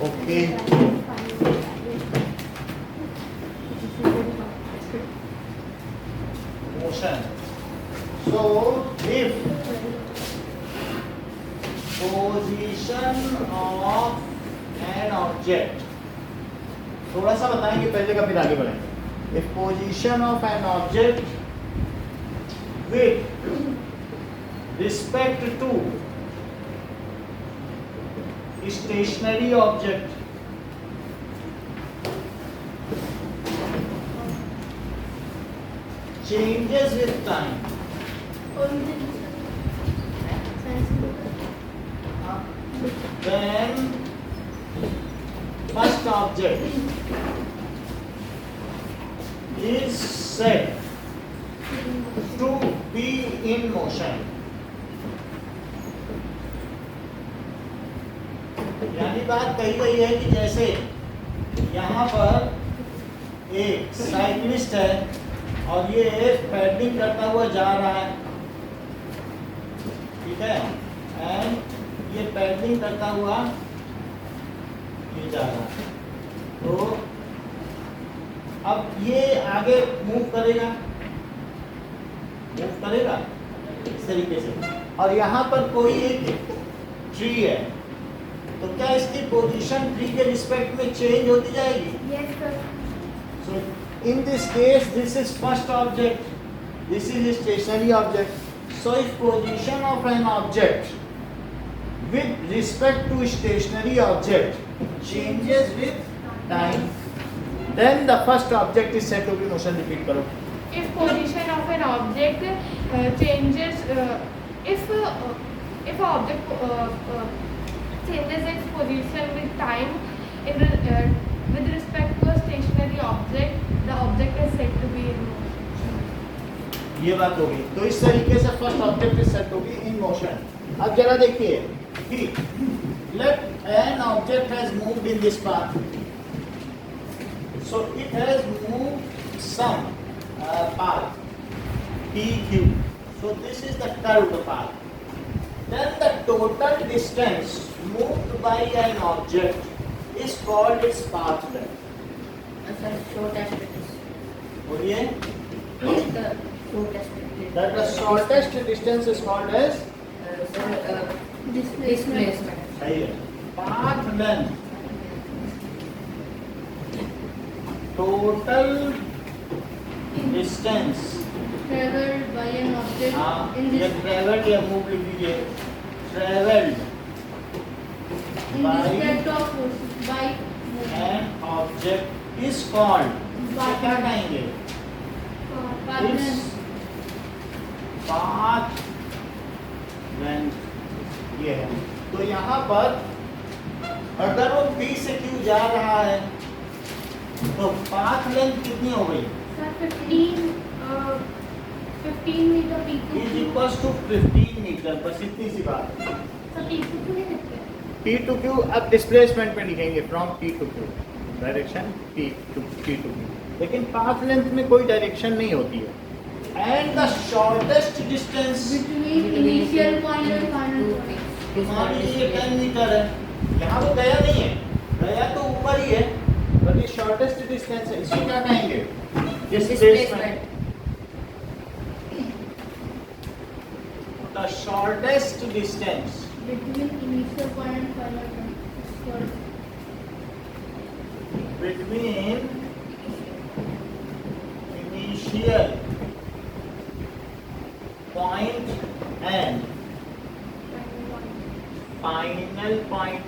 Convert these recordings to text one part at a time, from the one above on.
Okay motion. So if position of an object, थोड़ा सा बताएंगे पहले का फिर आगे बढ़ेंगे. If position of an object with respect to stationary object changes with time, then first object is said to be in motion. यानी बात कही गई है कि जैसे यहाँ पर एक साइकिलिस्ट है और ये पैडलिंग करता हुआ जा रहा है, ठीक है, एंड ये पैडलिंग करता हुआ ये जा रहा है, तो अब ये आगे मूव करेगा इस तरीके से, और यहाँ पर कोई एक ट्री है, तो क्या इसकी पोजीशन ट्री के रिस्पेक्ट में चेंज होती जाएगी? Yes, sir. So in this case, this is first object, this is a stationary object. So if position of an object with respect to stationary object changes with time, then the first object is said to be motion. Repeat करो. If position of an object changes, if object changes its position with time with respect to a stationary object, the object is said to be in motion. ये बात होगी. तो इस तरीके से first object is said to be in motion. अब जरा देखिए कि let an object has moved in this path. So it has moved some path PQ. So this is the curved path. Then the total distance moved by an object is called its path length. बोलिए. That the shortest distance is called as displacement. सही है. Path length. Total distance. Traveled by an object हाँ, in ये this traveled या move लिख लीजिए. Traveled respect of by an object is called. इसे क्या कहेंगे? Its path length. ये है. तो यहाँ पर अगर वो P से Q जा रहा है तो path length कितनी हो गई? Sir, 15 meter peak to Is Q. equals to 15 metre. बस इतनी सी बात है. Sir, peak to Q नहीं लिखते? P to Q अब डिस्प्लेसमेंट पे लिखेंगे from P to Q, direction P to Q, लेकिन पाथ लेंथ में कोई डायरेक्शन नहीं होती है. And the shortest distance Between initial point and final point. मान लीजिए 10 मीटर है, यहाँ वो गया नहीं है, गया तो ऊपर ही है, बट ये शॉर्टेस्ट डिस्टेंस है, इसको क्या कहेंगे? Displacement. The shortest distance Between initial point and final point. between initial point and final point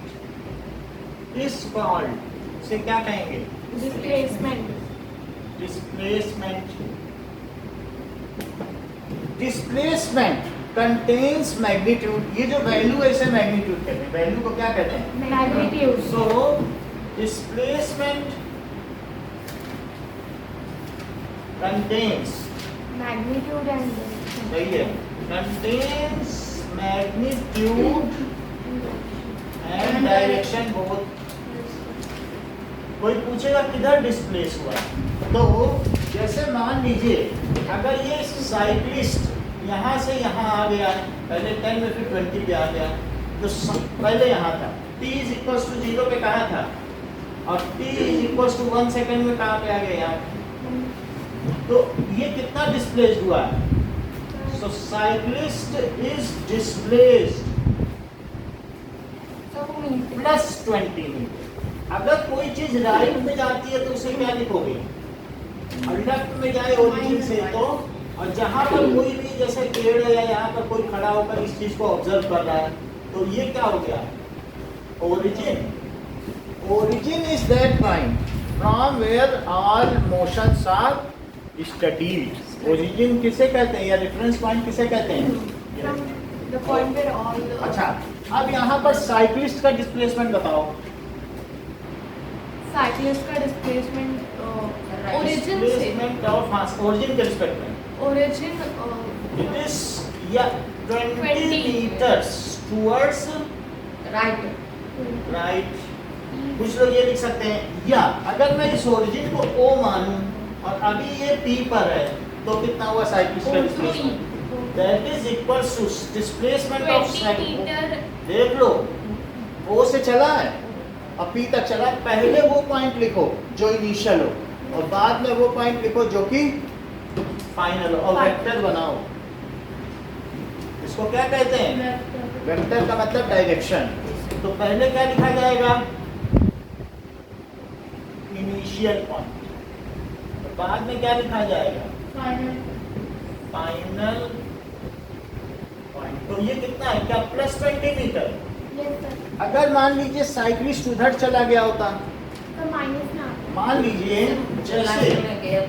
is called, इसे क्या कहेंगे? Displacement. Displacement. Displacement contains magnitude. ये जो वैल्यू है इसे मैग्नीट्यूड कहते हैं. वैल्यू को क्या कहते हैं? Magnitude. So displacement contains, Magnitude and सही है, contains magnitude and direction both. कोई पूछेगा किधर डिस्प्लेस हुआ, तो जैसे मान लीजिए अगर ये साइक्लिस्ट यहाँ से यहाँ आ गया, पहले 10 में फिर 20 पे आ गया, पहले यहाँ था, t इज इक्वल टू 0 पे कहाँ था, और t is equal to 1 second में कहाँ पे आ गया यार? तो ये कितना डिस्प्लेस्ड हुआ है? So cyclist is displaced plus 20 metre. अगर कोई चीज राइट में जाती है तो उसे क्या लिखोगे? और लेफ्ट में जाए ओरिजिन से तो, और जहां पर कोई भी जैसे पेड़ है या यहाँ पर कोई खड़ा होकर इस चीज को ऑब्जर्व कर रहा है, तो ये क्या हो गया? Origin. Origin is that point from where all motions are studied. Origin किसे कहते हैं या रेफरेंस पॉइंट किसे कहते हैं? The point where all the अच्छा, अब यहाँ पर साइक्लिस्ट का डिस्प्लेसमेंट बताओ। साइक्लिस्ट का डिस्प्लेसमेंट ओरिजिन से, डिस्प्लेसमेंट ऑफ मास ओरिजिन के रिस्पेक्ट में ओरिजिन इट इज या 20 मीटर्स टुवर्ड्स राइट। कुछ लोग ये लिख सकते हैं, या अगर मैं इस ओरिजिन को O मानूं और अभी ये P पर है, तो कितना हुआ साइक्लिस्ट का displacement? That is equal to displacement of 20 metre. देख लो, O से चला है और P तक चला। पहले वो पॉइंट लिखो जो इनिशियल हो, और बाद में वो पॉइंट लिखो जो कि फाइनल हो, और वेक्टर बनाओ। इसको क्या कहते हैं? वेक्टर का मतलब डायरेक्शन। तो पहले क्या लिखा जाएगा? Initial point. तो बाद में क्या लिखा जाएगा? Final point. तो ये कितना है? क्या प्लस 20 मीटर? अगर मान लीजिए साइक्लिस्ट उधर चला गया होता, तो माइनस ना, मान लीजिए जैसे ये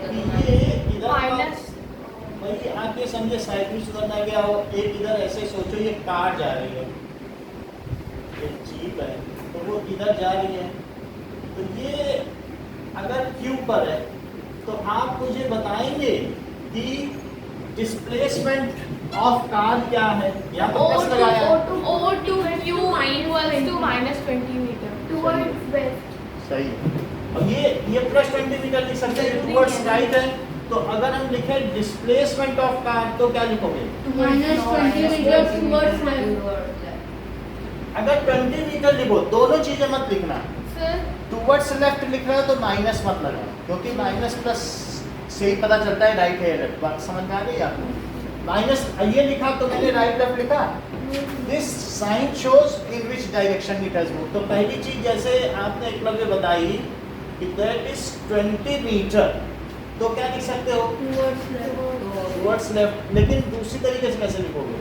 इधर माइनस वही आके समझे साइक्लिस्ट उधर ना गया हो, एक इधर ऐसे सोचो ये कार जा रही है, ये जीप है, तो वो इधर जा रही है, तो ये अगर क्यू पर है, तो आप मुझे बताएंगे कि डिस्प्लेसमेंट ऑफ कार क्या है? यहाँ पर प्लस लगाया है। O to Q equals to minus 20 metre towards west। सही है। और ये प्लस 20 मीटर लिख सकते हैं, टुवर्ड्स राइट है। तो अगर हम लिखें डिस्प्लेसमेंट ऑफ कार, तो क्या लिखोगे? minus 20 metre towards left। अगर 20 मीटर लिखो, दोनों चीजें मत लिखना। सर टुवर्ड्स लेफ्ट लिख रहा है तो माइनस मत लगाओ, क्योंकि माइनस प्लस से ही पता चलता है राइट है लेफ्ट। बात समझ में आ गई आपको? माइनस ये लिखा तो मैंने राइट लेफ्ट लिखा। This sign shows in which direction it has moved. तो पहली चीज जैसे आपने एकलव्य बताई कि दैट इज 20 मीटर, तो क्या लिख सकते हो? Towards left. लेकिन दूसरी तरीके से कैसे लिखोगे?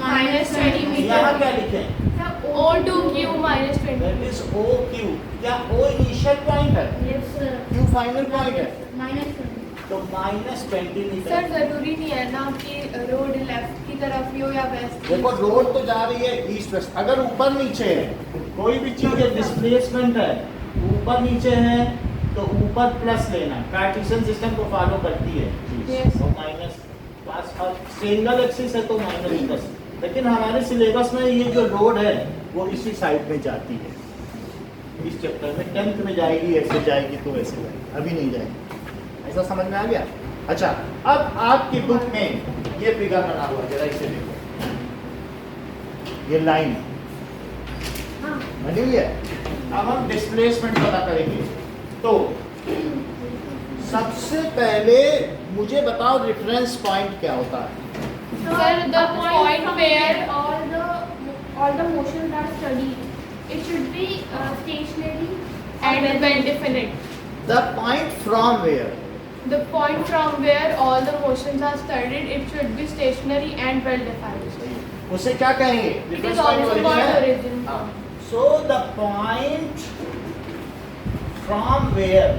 minus 20 metre. यहाँ क्या लिखें? O to Q minus 20। That is O Q। क्या O इनिशियल पॉइंट है? Yes sir। Q final point है? minus 20। तो माइनस 20 मीटर। सर जरूरी नहीं है ना कि रोड लेफ्ट की तरफ ही हो या वेस्ट। देखो रोड तो जा रही है ईस्ट वेस्ट, अगर ऊपर नीचे है कोई भी चीज है, डिस्प्लेसमेंट है, ऊपर नीचे है तो ऊपर प्लस लेना, कार्टेशियन सिस्टम को फॉलो करती है चीज। Yes। और माइनस पास सिंगल एक्सिस है तो माइनस प्लस। लेकिन हमारे सिलेबस में ये जो रोड है वो इसी साइड में जाती है, इस चैप्टर में 10th में जाएगी, ऐसे जाएगी तो ऐसे जाएगी, अभी नहीं जाएगी। ऐसा समझ में आ गया? अच्छा, अब आपकी बुक में ये फिगर बना हुआ, जरा इसे देखो, ये लाइन बनी हुई है। अब हम डिस्प्लेसमेंट पता करेंगे। तो सबसे पहले मुझे बताओ रेफरेंस पॉइंट क्या होता है? Sir, the point where all the motions are studied, it should be stationary and well definite. The point from where? The point from where all the motions are studied, it should be stationary and well defined. उसे क्या कहेंगे? It Reference is point also origin called है? origin. हाँ. So the point from where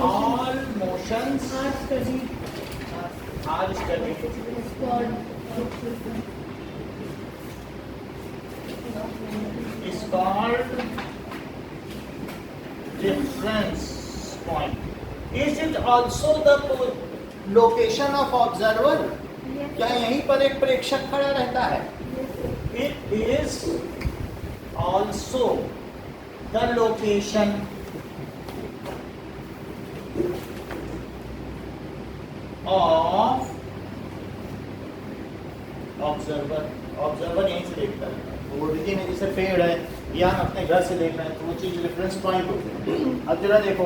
all motions are studied is called reference point. Is it also the location of observer? क्या यहीं पर एक प्रेक्षक खड़ा रहता है? It is also the location of observer यहीं से देखता है, ओरिजिन है जैसे पेड़ है या हम अपने घर से देख रहे हैं तो वो चीज़ रेफरेंस पॉइंट होती है। अब जरा देखो,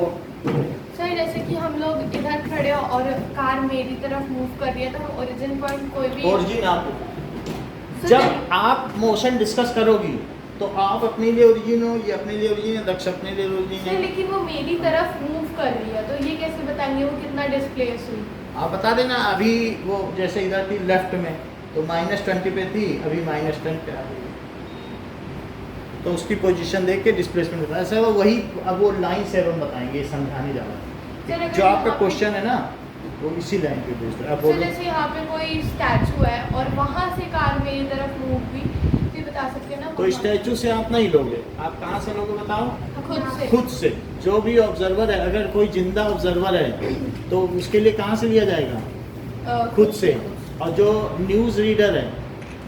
सर जैसे कि हम लोग इधर खड़े हो और कार मेरी तरफ मूव कर रही है तो हम ओरिजिन पॉइंट कोई भी ओरिजिन आप सर, जब आप मोशन डिस्कस करोगी तो आप अपने लिए ओरिजिन हो, ये अपने लिए ओरिजिन है, दक्ष अपने लिए ओरिजिन सर है। लेकिन वो मेरी तरफ मूव कर रही है तो ये कैसे बताएंगे वो कितना डिस्प्लेस हुई? आप बता देना, अभी वो जैसे इधर थी लेफ्ट में तो -20 पे थी, अभी -10 पे आ गई, तो उसकी पोजीशन देख के डिस्प्लेसमेंट होता है। ऐसा वो वही, अब वो लाइन से हम बताएंगे, समझाने जा रहा सर, है अगर जो आपका यहाँ पे- क्वेश्चन है ना वो इसी लाइन पे बेस्ड है। अब सर बोलो। जैसे यहाँ पे कोई स्टैचू है और वहाँ से कार मेरी तरफ मूव हुई तो ये बता सकते हैं ना तो वहाँ- स्टैचू से आप नहीं लोगे, आप कहाँ से लोगे बताओ? खुद से खुद से। जो भी ऑब्जर्वर है, अगर कोई जिंदा ऑब्जर्वर है तो उसके लिए कहाँ से लिया जाएगा? खुद से। और जो न्यूज़ रीडर है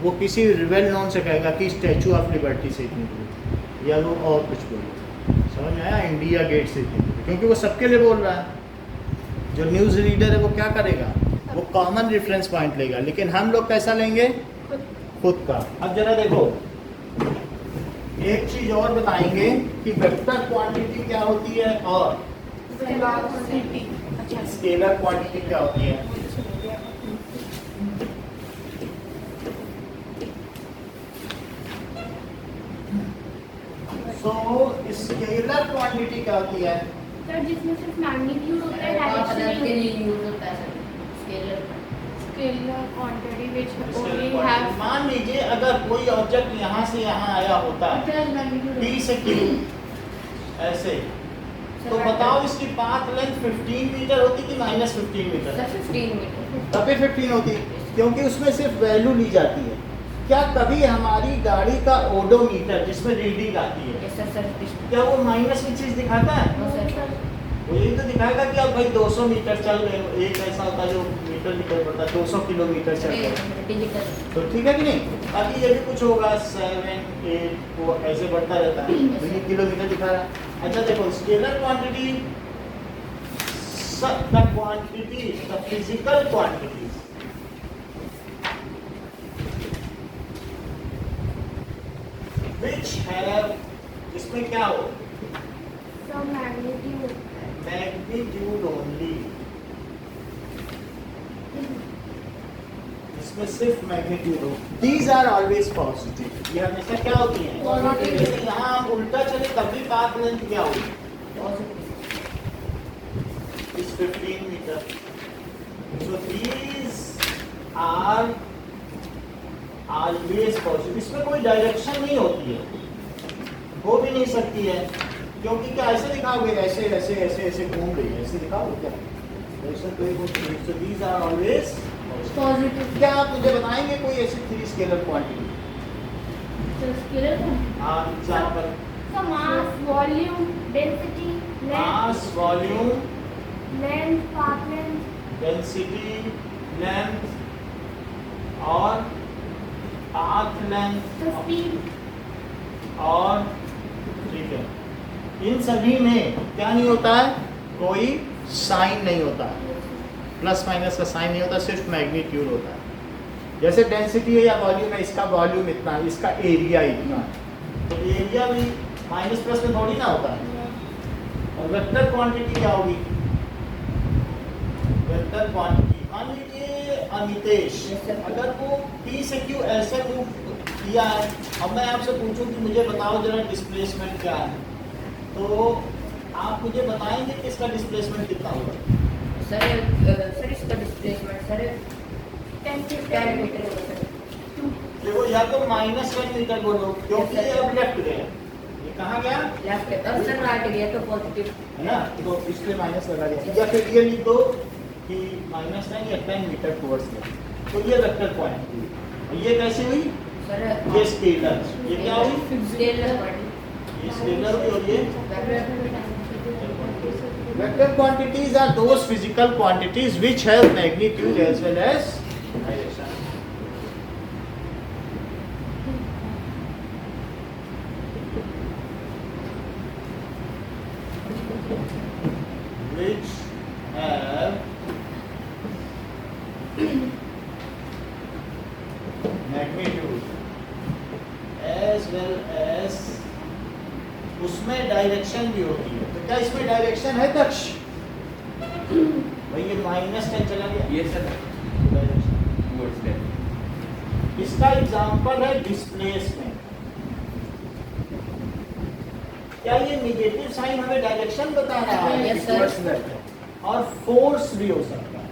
वो किसी वेल नोन से कहेगा कि स्टैचू ऑफ लिबर्टी से इतनी दूर, या वो और कुछ बोले। समझ में आया? इंडिया गेट से इतनी दूर, क्योंकि वो सबके लिए बोल रहा है। जो न्यूज़ रीडर है वो क्या करेगा? वो कॉमन रेफरेंस पॉइंट लेगा, लेकिन हम लोग कैसा लेंगे? खुद खुद का। अब जरा देखो, एक चीज और बताएंगे कि वेक्टर क्वांटिटी क्या होती है और वेलोसिटी। अच्छा स्केलर क्वांटिटी क्या होती है। सो स्केलर क्वांटिटी क्या होती है? सर जिसमें सिर्फ मैग्नीट्यूड होता है के डायरेक्शन लिए यूज होता है sir scalar. Scalar quantity which Scalar only quantity। Have मान लीजिए अगर कोई ऑब्जेक्ट यहाँ से यहाँ आया होता है प्लस मैग्नीट्यूड P से Q ऐसे, तो बताओ इसकी पाथ लेंथ 15 मीटर होती कि -15 मीटर? Sir 15 metre. तब भी 15 होती, क्योंकि उसमें सिर्फ वैल्यू ली जाती है। क्या कभी हमारी गाड़ी का ओडोमीटर जिसमें रीडिंग आती है, यस सर सर क्या वो माइनस की चीज दिखाता है? No sir. वो यही तो दिखाएगा कि अब भाई 200 मीटर चल रहे हो। एक ऐसा होता है जो मीटर निकल पड़ता है, 200 किलोमीटर चल रहे हो, डिजिटल। तो ठीक है कि नहीं? बाकी ये भी कुछ होगा 7, 8 वो ऐसे बढ़ता रहता है, तो ये किलोमीटर दिखा रहा है। अच्छा देखो, scalar quantity, the quantity, the physical quantity which have, जिसमें क्या हो? सब मैग्नीट्यूड मैग्नीट्यूड ओनली, इसमें सिर्फ मैग्नीट्यूड हो। These are always positive। ये हमेशा क्या होती हैं? Positive। लेकिन यहाँ हम उल्टा चले तब भी पाथ लेंथ क्या होगी? Is 15 meter। So these are always positive। इसमें कोई डायरेक्शन नहीं होती है, हो भी नहीं सकती है, क्योंकि क्या ऐसे दिखाओगे? ऐसे ऐसे ऐसे ऐसे घूम रही है, ऐसे दिखाओगे क्या? डायरेक्शन कोई होती नहीं। So these are always positive. क्या आप मुझे बताएंगे कोई ऐसी 3 स्केलर क्वांटिटी? सर स्केलर हाँ, example. Sir mass, volume, density, mass, volume, length, path length, density, length और पाथ लेंथ स्पीड। और ठीक है, इन सभी में क्या नहीं होता है? कोई साइन नहीं होता है, प्लस माइनस का साइन नहीं होता, सिर्फ मैग्नीट्यूड होता है। जैसे डेंसिटी है या वॉल्यूम है, इसका वॉल्यूम इतना है, इसका एरिया इतना है, तो एरिया भी माइनस प्लस में थोड़ी ना होता है। और वेक्टर क्वांटिटी क्या होगी? वेक्टर क्वांटिटी, मान लीजिए अमितेश अगर वो P से Q ऐसे मूव किया है, अब मैं आपसे पूछूं कि मुझे बताओ जरा डिस्प्लेसमेंट क्या है, तो आप मुझे बताएंगे कि इसका डिस्प्लेसमेंट कितना होगा? सर इसका डिस्प्लेसमेंट सर 10 मीटर होगा सर। देखो, या तो -10 मीटर बोलो क्योंकि ये अब लेफ्ट गया, ये कहाँ गया? लेफ्ट और सर राइट गया तो पॉजिटिव है ना, तो इसलिए माइनस लगा दिया। या फिर ये लिख दो कि -10 या 10 मीटर टुवर्ड्स लेफ्ट, तो ये वेक्टर क्वांटिटी। और ये कैसे हुई? सर ये स्केलर, ये क्या हुई? Scalar quantity. ये स्केलर हुई और ये vector quantities are those physical quantities which have magnitude as well as direction. Which have as well as उसमें डायरेक्शन भी होती है। तो क्या इसमें डायरेक्शन है दक्ष? भाई ये -10 चला गया, ये सर डायरेक्शन। Towards left. इसका एग्जांपल है डिस्प्लेसमेंट। क्या ये नेगेटिव साइन हमें डायरेक्शन बता रहा है? Yes, sir. Towards left है। और फोर्स भी हो सकता है।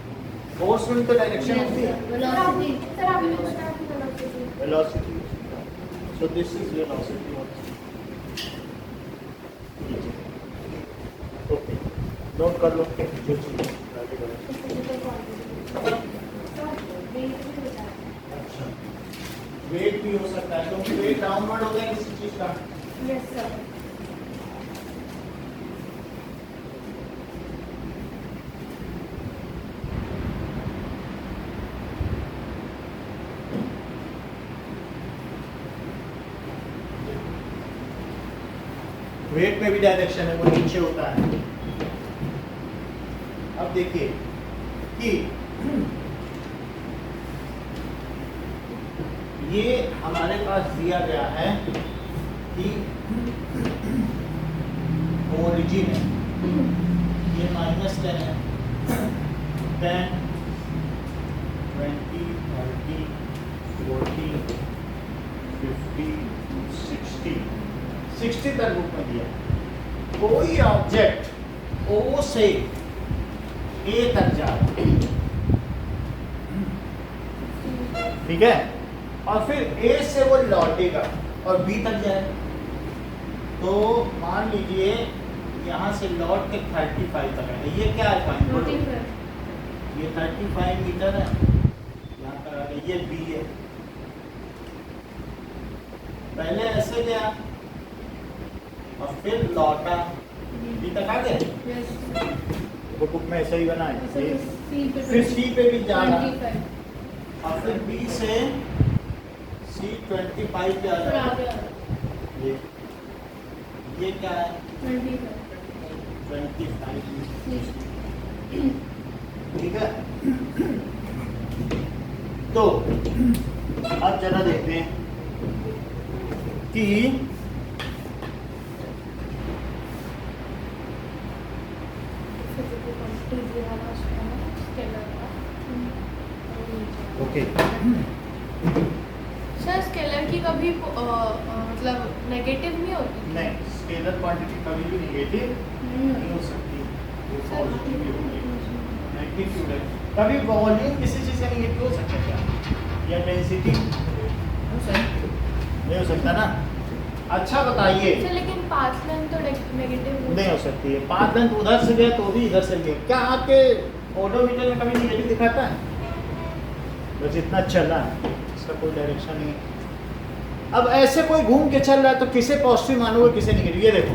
फोर्स में तो डायरेक्शन होती है। Velocity. सर आप velocity Velocity. So this is velocity. Okay. Note कर लो जो चीज़ आगे बढ़े। अच्छा, वेट भी हो सकता है क्योंकि वेट डाउनवर्ड होता है किसी चीज का। Yes sir. वेट में भी डायरेक्शन है, वो नीचे होता है। अब देखिए कि ये हमारे पास दिया गया है कि ओरिजिन है, ये -10 है, 10, 20, 30, 40, 50, 60 तक बुक में दिया। कोई ऑब्जेक्ट ओ से ए तक जा रहा है, ठीक है, और फिर ए से वो लौटेगा और बी तक जाए। तो मान लीजिए यहाँ से लौट के 35 तक है, ये क्या है पॉइंट बोलो? ये 35 मीटर है, यहाँ पर आ गया, ये बी है। पहले ऐसे गया और फिर लौटा, बी तक आ गया। वो बुक में ऐसा ही बना है, फिर सी पे भी जा रहा और फिर बी से सी 25 पे आ रहा। ये क्या है? 25, ठीक है। तो अब जरा देखते हैं कि ओके सर स्केलर की कभी मतलब नेगेटिव नहीं होती? नहीं, स्केलर क्वांटिटी कभी भी नेगेटिव नहीं हो सकती, वो पॉजिटिव भी होगी। नेगेटिव है कभी वॉल्यूम किसी चीज़ का नेगेटिव हो सकता है क्या, या डेंसिटी नहीं हो सकता ना। अच्छा बताइए, सर लेकिन पाथ लेंथ तो नेगेटिव नहीं हो सकती है। पाथ लेंथ उधर से गया तो भी इधर से गया। क्या आपके ओडोमीटर में कभी नेगेटिव दिखाता है? बस इतना चला है, इसका कोई डायरेक्शन नहीं है। अब ऐसे कोई घूम के चल रहा है तो किसे पॉजिटिव मानोगे किसे नेगेटिव? ये देखो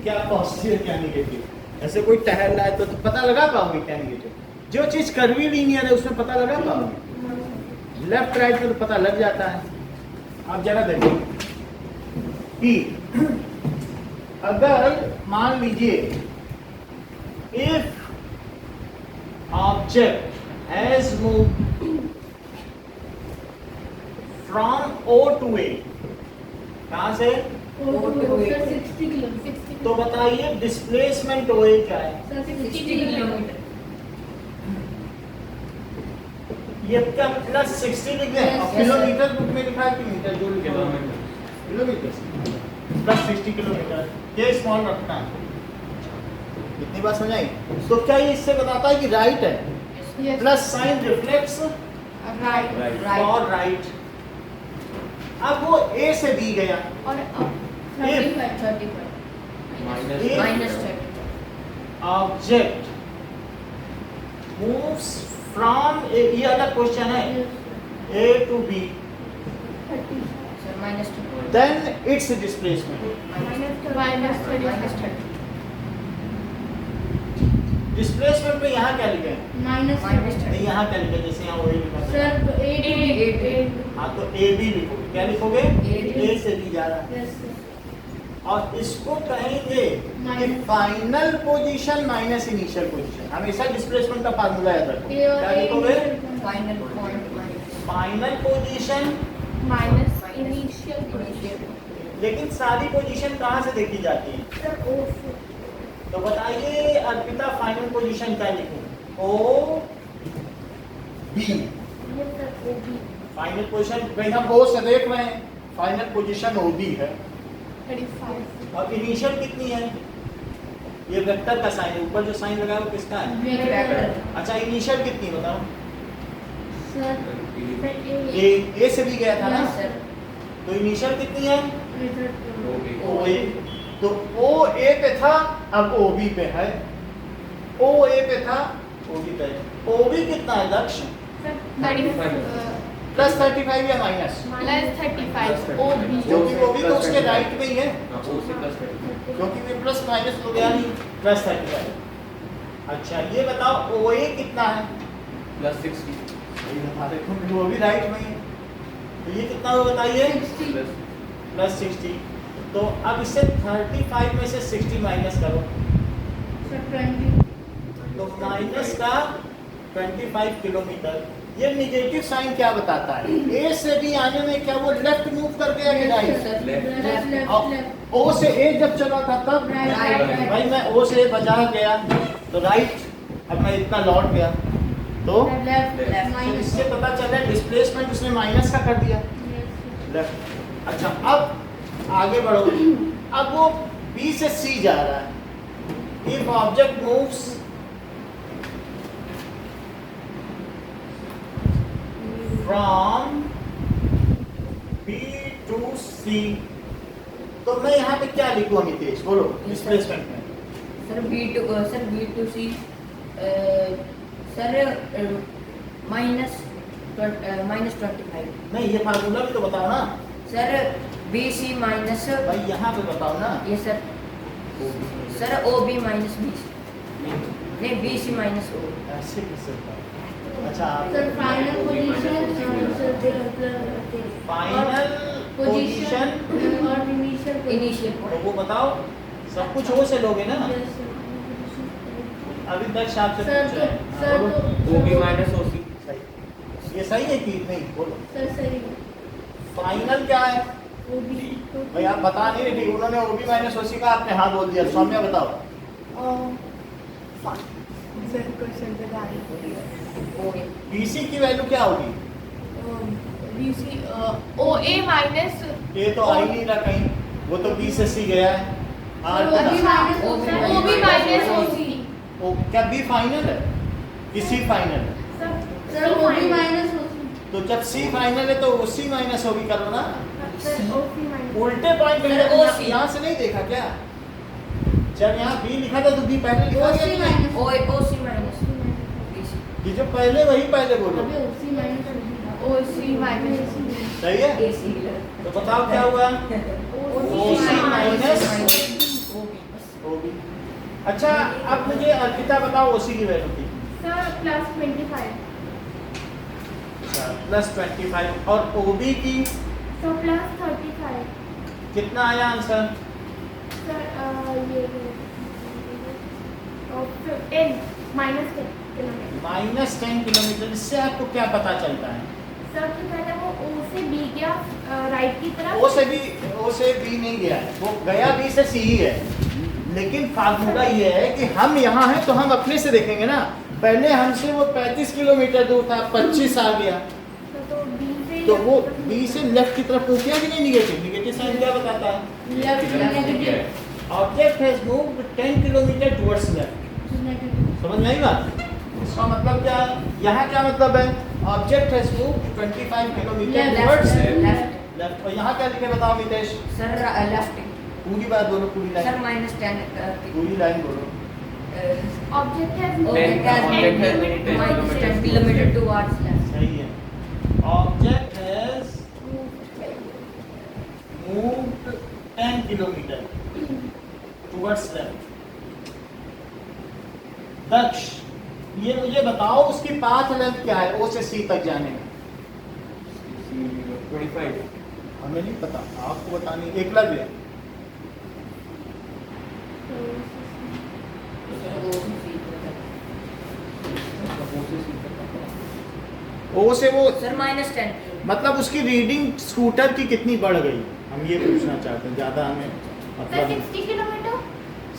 क्या पॉजिटिव है क्या नेगेटिव। ऐसे कोई टहल रहा है तो पता लगा पाओगे क्या नेगेटिव? जो चीज कर्वी लीनियर है उसमें पता लगा पाओगे, लेफ्ट राइट में तो पता लग जाता है। आप जरा देखो कि अगर मान लीजिए if object has moved from O to A, कहाँ से? तो बताइए डिस्प्लेसमेंट OA क्या है? 60 किलोमीटर। ये क्या प्लस 60 लिख दें? और किलोमीटर बुक में लिखा है कि मीटर, जो लिखा है किलोमीटर, प्लस 60 किलोमीटर। ये स्मॉल रखना है। इतनी बात समझ आई? तो क्या ये इससे बताता है कि राइट है? प्लस साइन रिफ्लेक्ट्स राइट और राइट। अब वो ए से बी गया और -35 ऑब्जेक्ट मूव्स फ्रॉम ए, ये अलग क्वेश्चन है, A to B, sir -2 then it's displacement. -30 displacement में यहाँ क्या लिखा है? -30 नहीं, यहाँ क्या लिखा है? जैसे यहाँ वही लिखा है। सर 8 हाँ तो ए बी लिखोगे। क्या लिखोगे? ए से बी जा रहा है। और इसको कहेंगे कि final position minus initial position. हमेशा डिस्प्लेसमेंट का फार्मूला याद रखो। क्या लिखोगे? Final point final position minus initial लेकिन सारी पोजीशन कहाँ से देखी जाती है? सर ओ से तो बताइए अर्पिता फाइनल पोजीशन क्या लिखूं? ओ बी ये sir O B final position भाई हम ओ से देख रहे हैं, फाइनल पोजीशन ओ बी है 35 और इनिशियल कितनी है? ये वेक्टर का साइन है, ऊपर जो साइन लगा है वो किसका है? वेक्टर अच्छा इनिशियल कितनी बताओ? सर ए से भी गया था ना, सर तो इनिशियल कितनी है? ए ओ ए, तो ओ ए पे था अब ओ बी पे है, ओ ए पे था ओ बी पे है। ओ बी कितना है दक्ष? प्लस 35 या माइनस? प्लस 35 ओ बी क्योंकि वो भी तो उसके राइट में ही है, क्योंकि ये प्लस माइनस तो गया नहीं, प्लस 35। अच्छा ये बताओ ओ ए कितना है? यही बता रहे क्योंकि वो भी राइट में ही है, तो ये कितना होगा बताइए? प्लस 60। तो अब इससे 35 में से 60 माइनस करो, तो माइनस का 25 किलोमीटर। ये निगेटिव साइन क्या बताता है? ए से बी आने में क्या वो लेफ्ट मूव कर गया कि राइट? ओ से ए जब चला था तब Right. भाई मैं ओ से बजा गया तो राइट, अब मैं इतना लौट गया तो इससे पता चला डिस्प्लेसमेंट उसने माइनस का कर दिया लेफ्ट। अच्छा अब आगे बढ़ो, अब वो बी से सी जा रहा है। If object moves from B to C, तो मैं यहाँ पे क्या लिखूँ नितेश बोलो डिस्प्लेसमेंट में? Sir B to C sir minus 25। नहीं ये फार्मूला भी तो बताओ ना सर बी सी माइनस भाई, यहाँ पे बताओ ना। ये sir O B minus B नहीं बी सी माइनस ओ। ऐसे कैसे बताओ? अच्छा sir final position final position और इनिशियल इनिशियल तो वो बताओ, सब कुछ वो से लोगे ना? अभी तक आपसे सर पूछ रहे हैं। सर हाँ, बोलो। सही। ये सही है कि नहीं? बोलो सर सही फाइनल क्या है? ओ बी भाई आप बता नहीं रहे, उन्होंने ओबी माइनस ओसी का आपने हाँ बोल दिया। सौम्या बताओ सर क्वेश्चन पे गाड़ी बीसी की वैल्यू क्या होगी? बीसी ओ ए माइनस ये तो आ ही नहीं रहा कहीं, वो तो बी से सी गया है। हाँ, ओ बी माइनस ओ ओ बी माइनस ओ सी ओ क्या बी फाइनल है कि सी फाइनल है? Sir O B minus O सी तो जब सी फाइनल है तो वो सी माइनस ओ बी करो ना। सर ओ सी माइनस उल्टे पॉइंट पे सर, OC यहाँ से नहीं देखा क्या? जब यहाँ बी लिखा था तो बी पहले लिखा ओ गया सी कि नहीं? माइनस ओ सी माइनस कि जो पहले वही पहले बोलो। अभी ओ सी माइनस ओ सी माइनस सही है? ए सी तो बताओ क्या हुआ? ओ OC सी माइनस माइनस ओ बी। अच्छा अब मुझे अर्पिता बताओ ओसी की वैल्यू की। सर प्लस 25 प्लस 25 और ओबी की सर प्लस 35 कितना आया आंसर? सर ये 10 माइनस 10 किलोमीटर माइनस 10 किलोमीटर। इससे आपको क्या पता चलता है? सर तो पहले वो ओ से बी गया राइट की तरफ ओ से बी नहीं गया है, वो गया बी से सी ही है। लेकिन फार्मूला ये है कि हम यहाँ हैं तो हम अपने से देखेंगे ना। पहले हमसे वो 35 किलोमीटर दूर था, 25 आ गया तो बी से तो वो बी से लेफ्ट की तरफ पूछ गया कि नहीं? निगेटिव। निगेटिव साइन क्या बताता है? Left negative object has moved 10 kilometre towards left. समझ में आई बात? इसका मतलब क्या है? यहाँ क्या मतलब है? Object has moved 25 kilometre towards left left. और यहाँ क्या लिखे बताओ मितेश? सर लेफ्ट पूरी बात बोलो, पूरी सर लाइन, माइनस 10 पूरी लाइन बोलो। Object has minus 10 kilometre towards left. सही है। Object has moved 10 kilometre towards left. Daksh ये मुझे बताओ उसकी पाथ लेंथ क्या है ओ से सी तक जाने में? 25। हमें नहीं पता, आपको बतानी। एकलव्य ओ से वो सर माइनस 10 मतलब उसकी रीडिंग स्कूटर की कितनी बढ़ गई, हम ये पूछना चाहते हैं। ज़्यादा हमें सर मतलब 60 किलोमीटर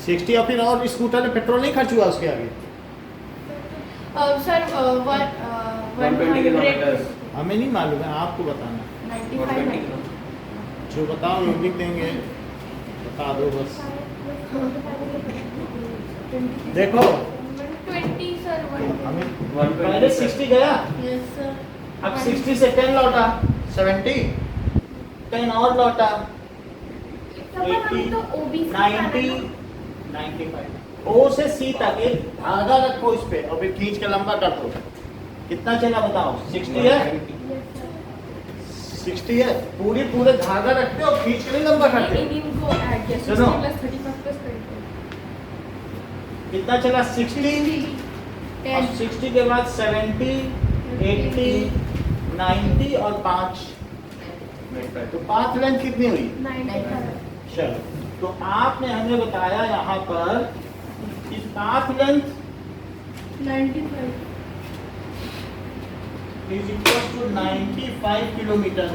60 या फिर और स्कूटर में पेट्रोल नहीं खर्च हुआ उसके आगे? Sir 120 kilometre. हमें नहीं मालूम है, आपको बताना। 95 जो बताओ लोग लिख देंगे, बता दो बस। देखो 20 सर हमें 120 पहले 60 गया, यस सर अब 60 से 10 लौटा 70, 10 और लौटा 80, 90, 95। ओ से सी तक एक धागा रखो इस पे और फिर खींच के लंबा कर दो। कितना चला बताओ? 60 है, 60 है। पूरे धागा रखते हो, खींच के नहीं लंबा करते। इनको ऐड किया सुनो। 60 प्लस 35 प्लस 20 कितना चला? 60 और 60 के बाद 70, 80, 90 और 5। तो 5 लेंथ कितनी हुई? 95 चलो, तो आपने हमें बताया यहाँ पर इस path length 95 is equal to 95 kilometre.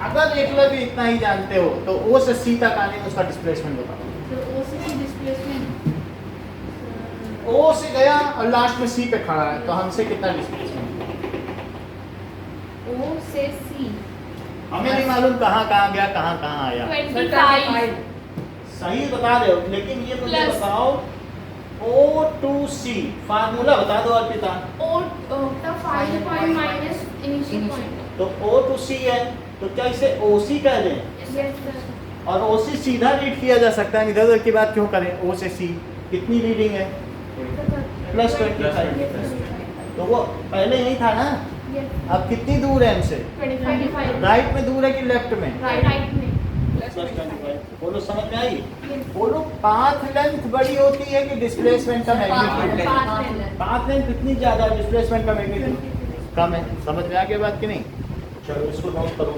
अगर एकलव्य इतना ही जानते हो तो ओ से सी तक आने में उसका डिस्प्लेसमेंट बताओ। तो ओ से डिस्प्लेसमेंट ओ से गया और लास्ट में सी पे खड़ा है, तो हमसे कितना डिस्प्लेसमेंट? ओ से सी हमें नहीं मालूम कहाँ कहाँ गया, कहाँ कहाँ आया। 25 सही बता रहे हो, लेकिन ये मुझे Plus. बताओ O to C फार्मूला बता दो अर्पिता। ओ का 5 पॉइंट माइनस इनिशियल पॉइंट तो O to C है, तो क्या इसे OC कह दें? यस सर और OC सीधा रीड किया जा सकता है, इधर उधर की बात क्यों करें? O से C कितनी रीडिंग है? प्लस 25। तो वो पहले यही था ना, यस अब कितनी दूर है हमसे? 25 राइट में दूर है कि लेफ्ट में? राइट में प्लस 25। बोलो समझ में आई? बोलो पाथ लेंथ बड़ी होती है कि डिस्प्लेसमेंट का मैग्नीट्यूड? पाथ लेंथ कितनी ज्यादा है, डिस्प्लेसमेंट का मैग्नीट्यूड कम है। समझ में आ गया बात कि नहीं? चलो इसको नोट करो।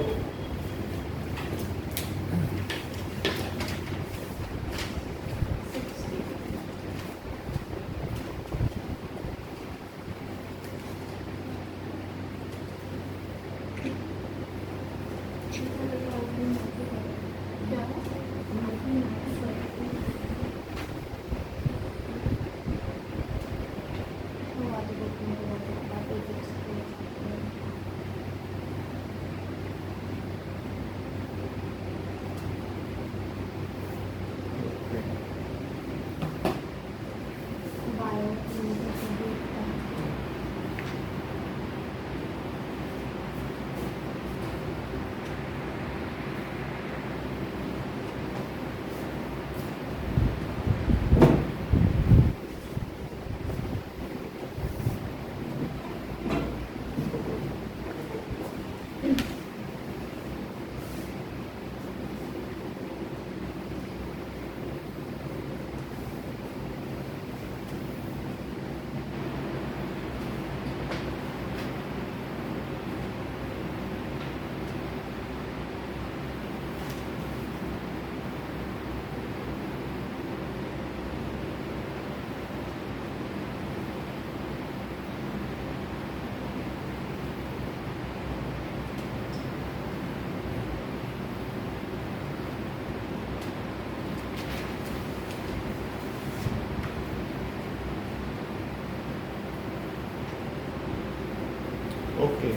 ओके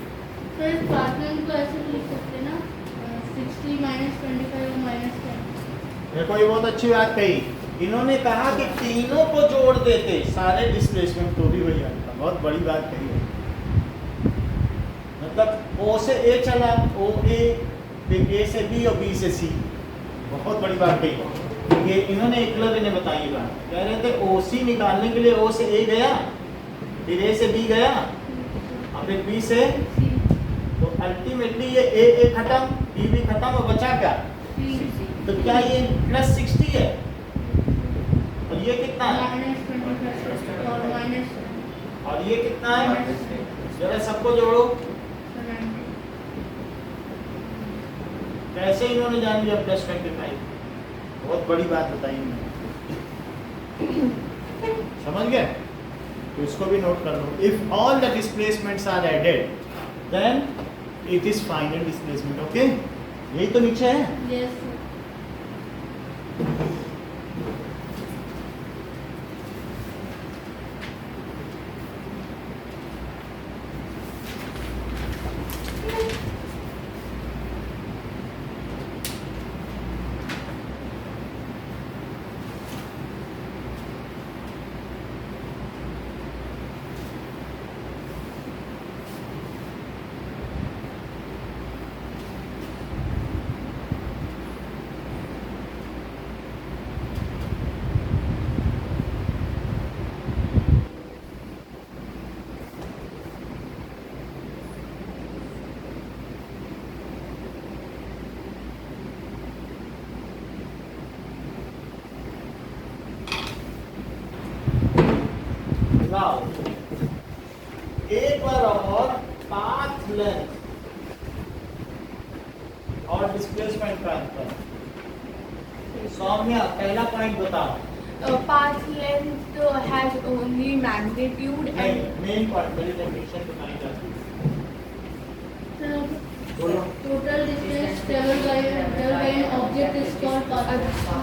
तो इस पार्टनर को ऐसे लिख सकते हैं ना 60 माइनस 25 और माइनस 10। देखो ये बहुत अच्छी बात कही। इन्होंने कहा कि तीनों को जोड़ देते सारे डिस्प्लेसमेंट, तो भी वही आता। बहुत बड़ी बात कही है। मतलब O से A चला, O A, फिर A से B और B से C। बहुत बड़ी बात कही। ये इन्होंने एकलव्य ने बताई ये बात। कह रहे थे OC निकालने के लिए O से A गया, फिर A से B गया और फिर B से, तो अल्टीमेटली ये A खत्म, B खत्म और बचा क्या? तो क्या ये प्लस 60 है? और ये कितना है? माइनस 25 और माइनस और ये कितना है? जरा सबको जोड़ो। 70। कैसे इन्होंने जान लिया प्लस 25? बहुत बड़ी बात बताई इन्होंने। समझ गए? तो इसको भी नोट कर लो। If all the displacements are added, then it is final displacement. Okay, यही तो नीचे है. Yes, sir. Now, एक बार और path length और displacement का अंतर. सौम्या पहला पॉइंट बताओ. Path length has only magnitude and main point मेरी डेफिनेशन बताई जाती है. Sir, बोलो. total distance traveled by an object is called path. अच्छा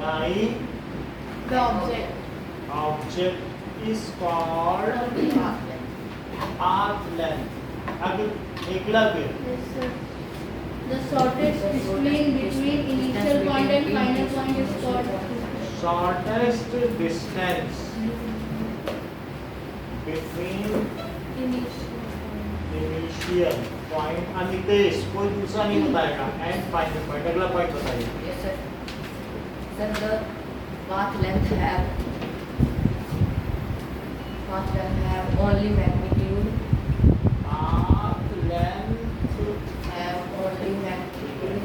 By the object. object is called path length. अभी Eklavya. Yes, sir. The shortest distance between initial point and final point is called Shortest distance between initial point. अनितेश कोई दूसरा नहीं बताएगा. And final point. अगला point बताइए. Yes, sir. Sir, the path length have only magnitude. Path length Have only magnitude.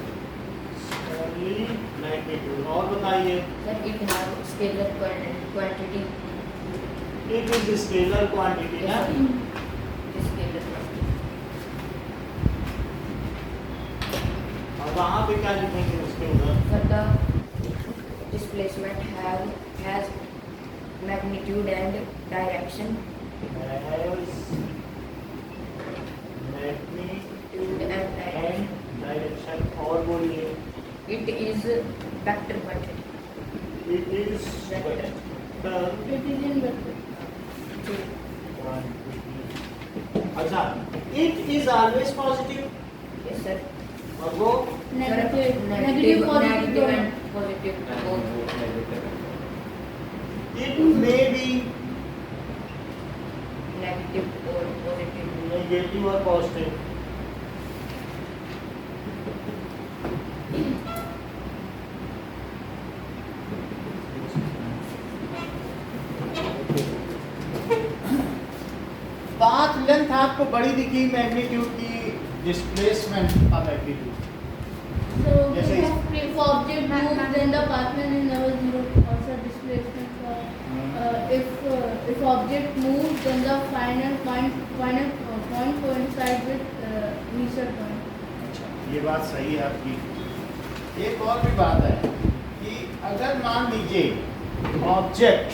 only magnitude. और बताइए. Sir, it have scalar quantity. It is a scalar quantity ना. Scalar quantity. और वहाँ पे क्या लिखेंगे उसके उधर. Sir, the displacement has magnitude and direction. Has magnitude and direction. और बोलिए. It is vector quantity. It is vector it is in vector. quantity. अच्छा. It is always positive. Yes, sir. और वो Negative, Negative positive. and positive both. it may be Negative or positive. negative or positive. Path length आपको बड़ी दिखी magnitude की, displacement का magnitude. So Yes, if, yes. if object moves, then the path length is never zero. Also displacement. If object moves, then the final point coincides with initial point. अच्छा, ये बात सही है आपकी. एक और भी बात है कि अगर मान लीजिए ऑब्जेक्ट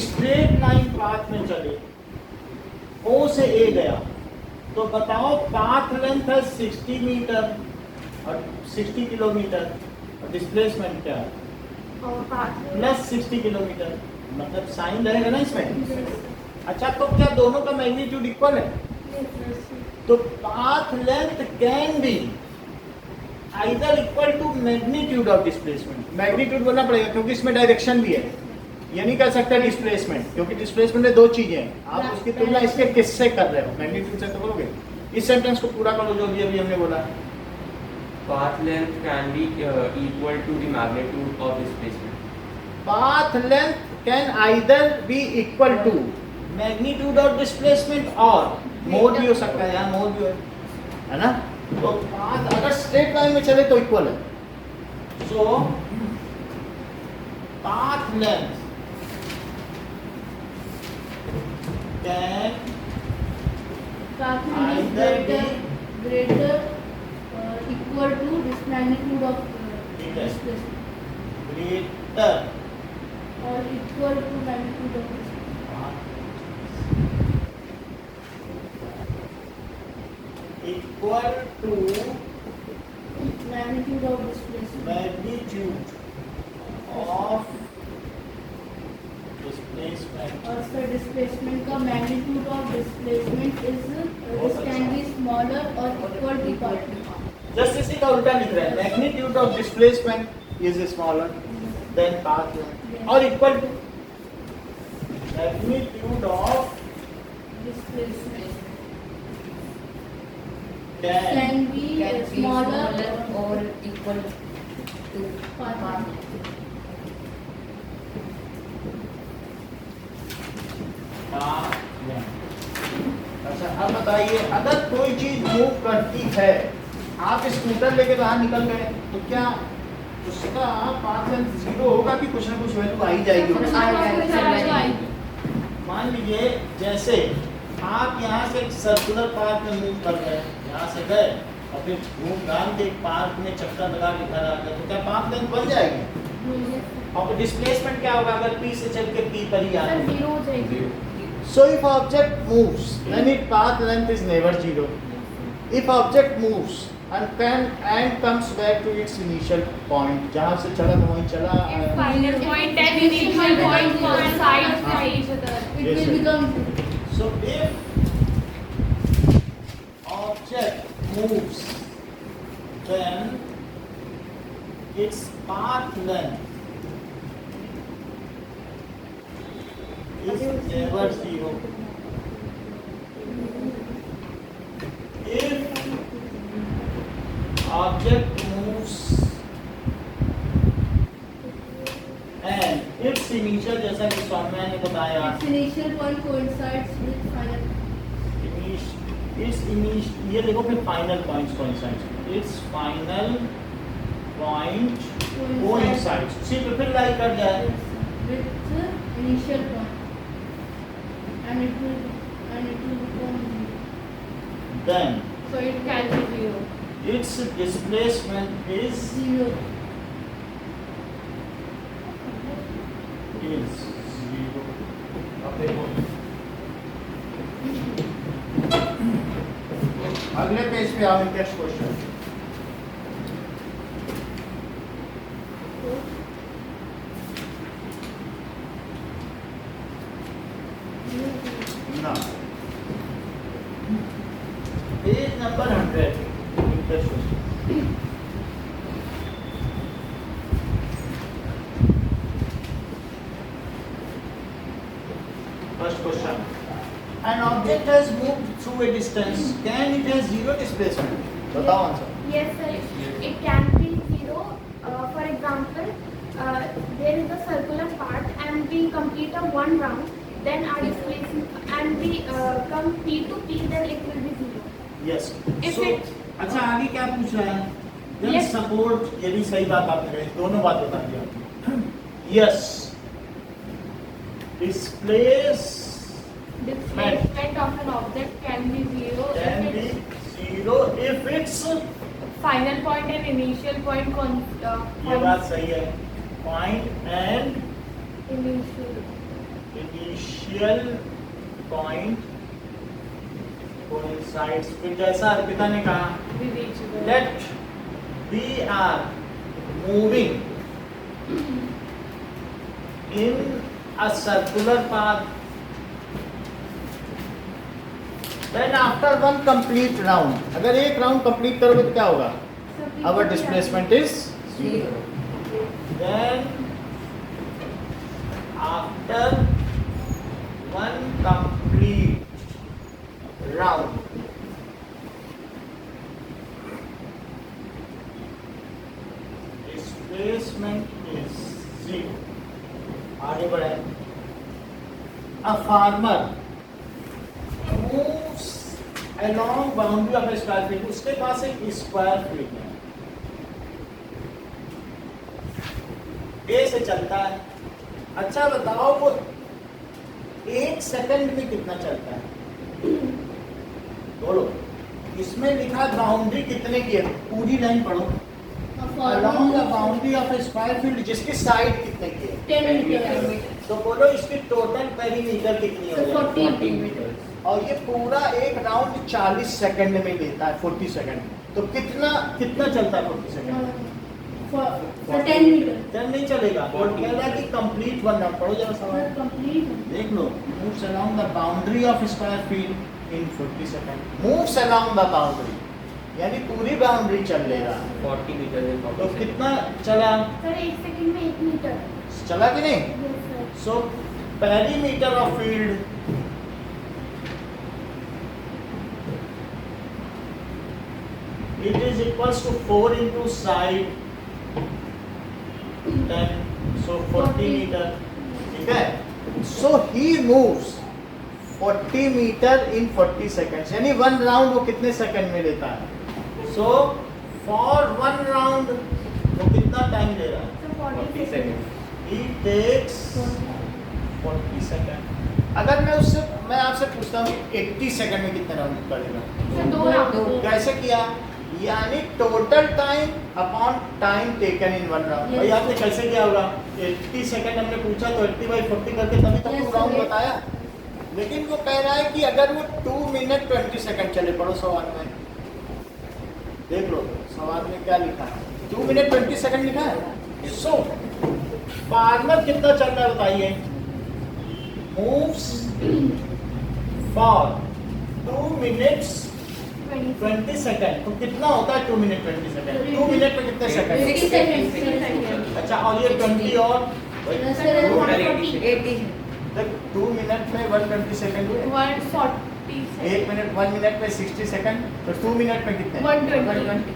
स्ट्रेट लाइन पाथ में चले, O से A गया, तो बताओ पाथ लेंथ है 60 मीटर और 60 किलोमीटर और डिस्प्लेसमेंट क्या है और path प्लस 60 किलोमीटर. मतलब साइन रहेगा ना इसमें. अच्छा, तो क्या दोनों का मैग्नीट्यूड इक्वल है? तो path length can be either equal to magnitude of displacement. Magnitude बोलना पड़ेगा क्योंकि इसमें डायरेक्शन भी है. ये नहीं कर सकता डिस्प्लेसमेंट, क्योंकि डिस्प्लेसमेंट में दो चीजें हैं. आप उसकी तुलना इसके किससे कर रहे हो? मैग्नीट्यूड से तो करोगे. इस सेंटेंस को पूरा करो जो भी अभी हमने बोला. Path length can be equal to the magnitude of displacement. Path length can either be equal to magnitude of displacement और मोर भी हो सकता है. यहाँ मोर भी है ना. तो पाथ अगर स्ट्रेट लाइन में चले तो इक्वल है. So path length can Path length is greater equal to this magnitude of displacement greater or equal to magnitude of displacement. Equal to magnitude of displacement magnitude of displacement. और sir displacement का magnitude of displacement is can be smaller और equal to part length. Just इसी का उल्टा लिख रहे हैं, magnitude of displacement is smaller than path length और equal to magnitude of displacement can can be Can be smaller smaller or equal to part path. अच्छा अब बताइए, अगर कोई चीज मूव करती है, आप स्कूटर लेके बाहर निकल गए तो क्या उसका पाथ लेंथ 0 होगा कि कुछ ना कुछ वैल्यू आ ही जाएगी? मान लीजिए जैसे आप यहाँ से एक सर्कुलर पार्क में मूव कर रहे हैं, यहाँ से गए और फिर घूम घाम के एक पार्क में चक्कर लगा के घर आ गए, तो क्या पाथ लेंथ बन जाएगी? और डिस्प्लेसमेंट क्या होगा अगर P से चल के P पर ही आ सर गए? 0 हो जाएगी। So if object moves, then its path length is never 0. If object moves and comes back to its initial point, जहाँ से चला था वहीं चला If आया। final point and initial point coincide with each other. It Yes, will sir. become So if object moves, then its path length is never 0. If object moves and its initial, जैसा कि सौम्या ने बताया, its initial point coincides with final. ये देखो फिर final points coincide, it's final point coincide, सिर्फ फिर like कर जाए With the initial point, and it will become then So it can be 0. its displacement is 0. 0. अब देखो अगले पेज पे आओ, नेक्स्ट क्वेश्चन। ना page number 100 next question. First question. An object has moved through a distance. Can it has 0 displacement? बताओ answer. Yes, sir. It can be 0. For example, there is a circular part and we complete a one round, then our displacement and we come P to P, then it will be 0. Yes. If So, it- अच्छा आगे क्या पूछ रहा है? Then Yes. support, ये भी सही बात आपने कही, दोनों बात बता दिया। Yes. Displace Displacement of an object can be 0 can if be its 0 if its, final point and initial point ये बात सही है, point and initial. initial point coincides। फिर जैसा अर्पिता ने कहा, With each other. let we are moving in a circular path, then after one complete round, अगर एक राउंड कंप्लीट करोगे तो क्या होगा? So P Our to P displacement is 0. 0. Then after one complete round, displacement is 0. आगे बढ़े। A farmer moves along boundary of a square field, उसके पास एक स्क्वायर फील्ड है, ए से चलता है। अच्छा बताओ वो 1 सेकंड में कितना चलता है? बोलो। इसमें लिखा बाउंड्री कितने की है, पूरी लाइन पढ़ो। Along the boundary of a square field, जिसकी साइड कितने की है? 10 meters. तो बोलो इसकी टोटल पेरीमीटर कितनी हो So जाएगी? 40 meters. और ये पूरा एक राउंड 40 सेकंड में लेता है, 40 सेकंड। तो कितना कितना चलता है 40 सेकंड? For 10 meters. 10 नहीं चलेगा। और कह रहा है कि कंप्लीट वन राउंड। पढ़ो जरा सवाल। Complete. देख लो, moves along the boundary of square field in 40 second. Moves along the boundary यानी पूरी बाउंड्री चल लेगा। 40 meters in 40 तो seconds. कितना चला? सर 1 सेकंड में 1 मीटर। चला कि नहीं? Yes sir. So perimeter of field it is equals to 4 into side 10, so 40 meter, ठीक है? So he moves 40 meter in 40 seconds, यानी वन राउंड वो कितने सेकंड में लेता है? So for one round वो कितना टाइम ले रहा है? So 40 40 seconds. He takes 40 second. अगर मैं आपसे पूछता हूँ 80 सेकंड में कितने राउंड करेगा? Sir 2 round. कैसे किया? यानी total time upon time taken in one round. भाई आपने कैसे किया होगा? 80 सेकंड हमने पूछा तो 80/40 करके तभी तक Yes, राउंड sir. बताया। लेकिन वो कह रहा है कि अगर वो 2 मिनट 20 सेकंड चले, पढ़ो सवाल में, देख लो सवाल में क्या लिखा है। 2 मिनट 20 सेकंड लिखा है। सो फार्मर कितना चल रहा है बताइए? Moves for 2 minutes 20 second. तो कितना होता है 2 मिनट 20 सेकंड? 2 मिनट में कितने सेकंड? 60 seconds. अच्छा, और ये 20 और Yes, sir. Total 140। 80. 2 मिनट में 120 सेकंड हुए। 140 1 मिनट 1 मिनट में 60 सेकंड, तो 2 मिनट में कितने? 120 120.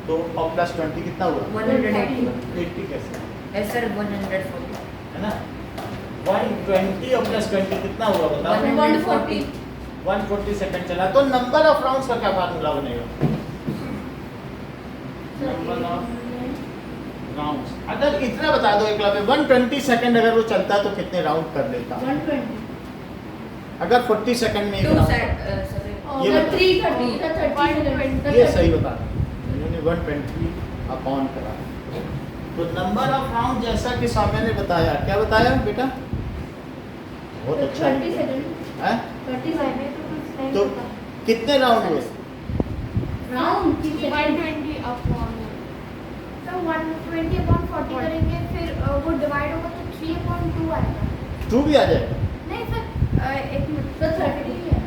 तो और प्लस 20 कितना हुआ? 180. 80 कैसे? Yes, sir. 140. है ना? 120 और प्लस 20 कितना हुआ बताओ? 140. 140 सेकंड चला। तो नंबर ऑफ राउंड्स का क्या फार्मूला बनेगा? Number of rounds. अगर इतना बता दो एक लाभ 120 सेकंड अगर वो चलता तो कितने राउंड कर लेता? 120. अगर 40 सेकंड में एक 2 राउंड। side. Sorry. ये अगर बता। 330 का 30 seconds. ये सही बता रहे। इन्होंने 120 अपॉन करा। तो नंबर ऑफ राउंड जैसा कि सामने ने बताया, क्या बताया बेटा? बहुत अच्छा 30 seconds. है। 30 seconds. तो कितने राउंड हुए? Round 3 seconds. 120 अपॉन सर 120/40 करेंगे फिर वो डिवाइड होगा तो 3/2 आएगा। 2 भी आ जाएगा। नहीं सर 1 मिनट। तो 30 है.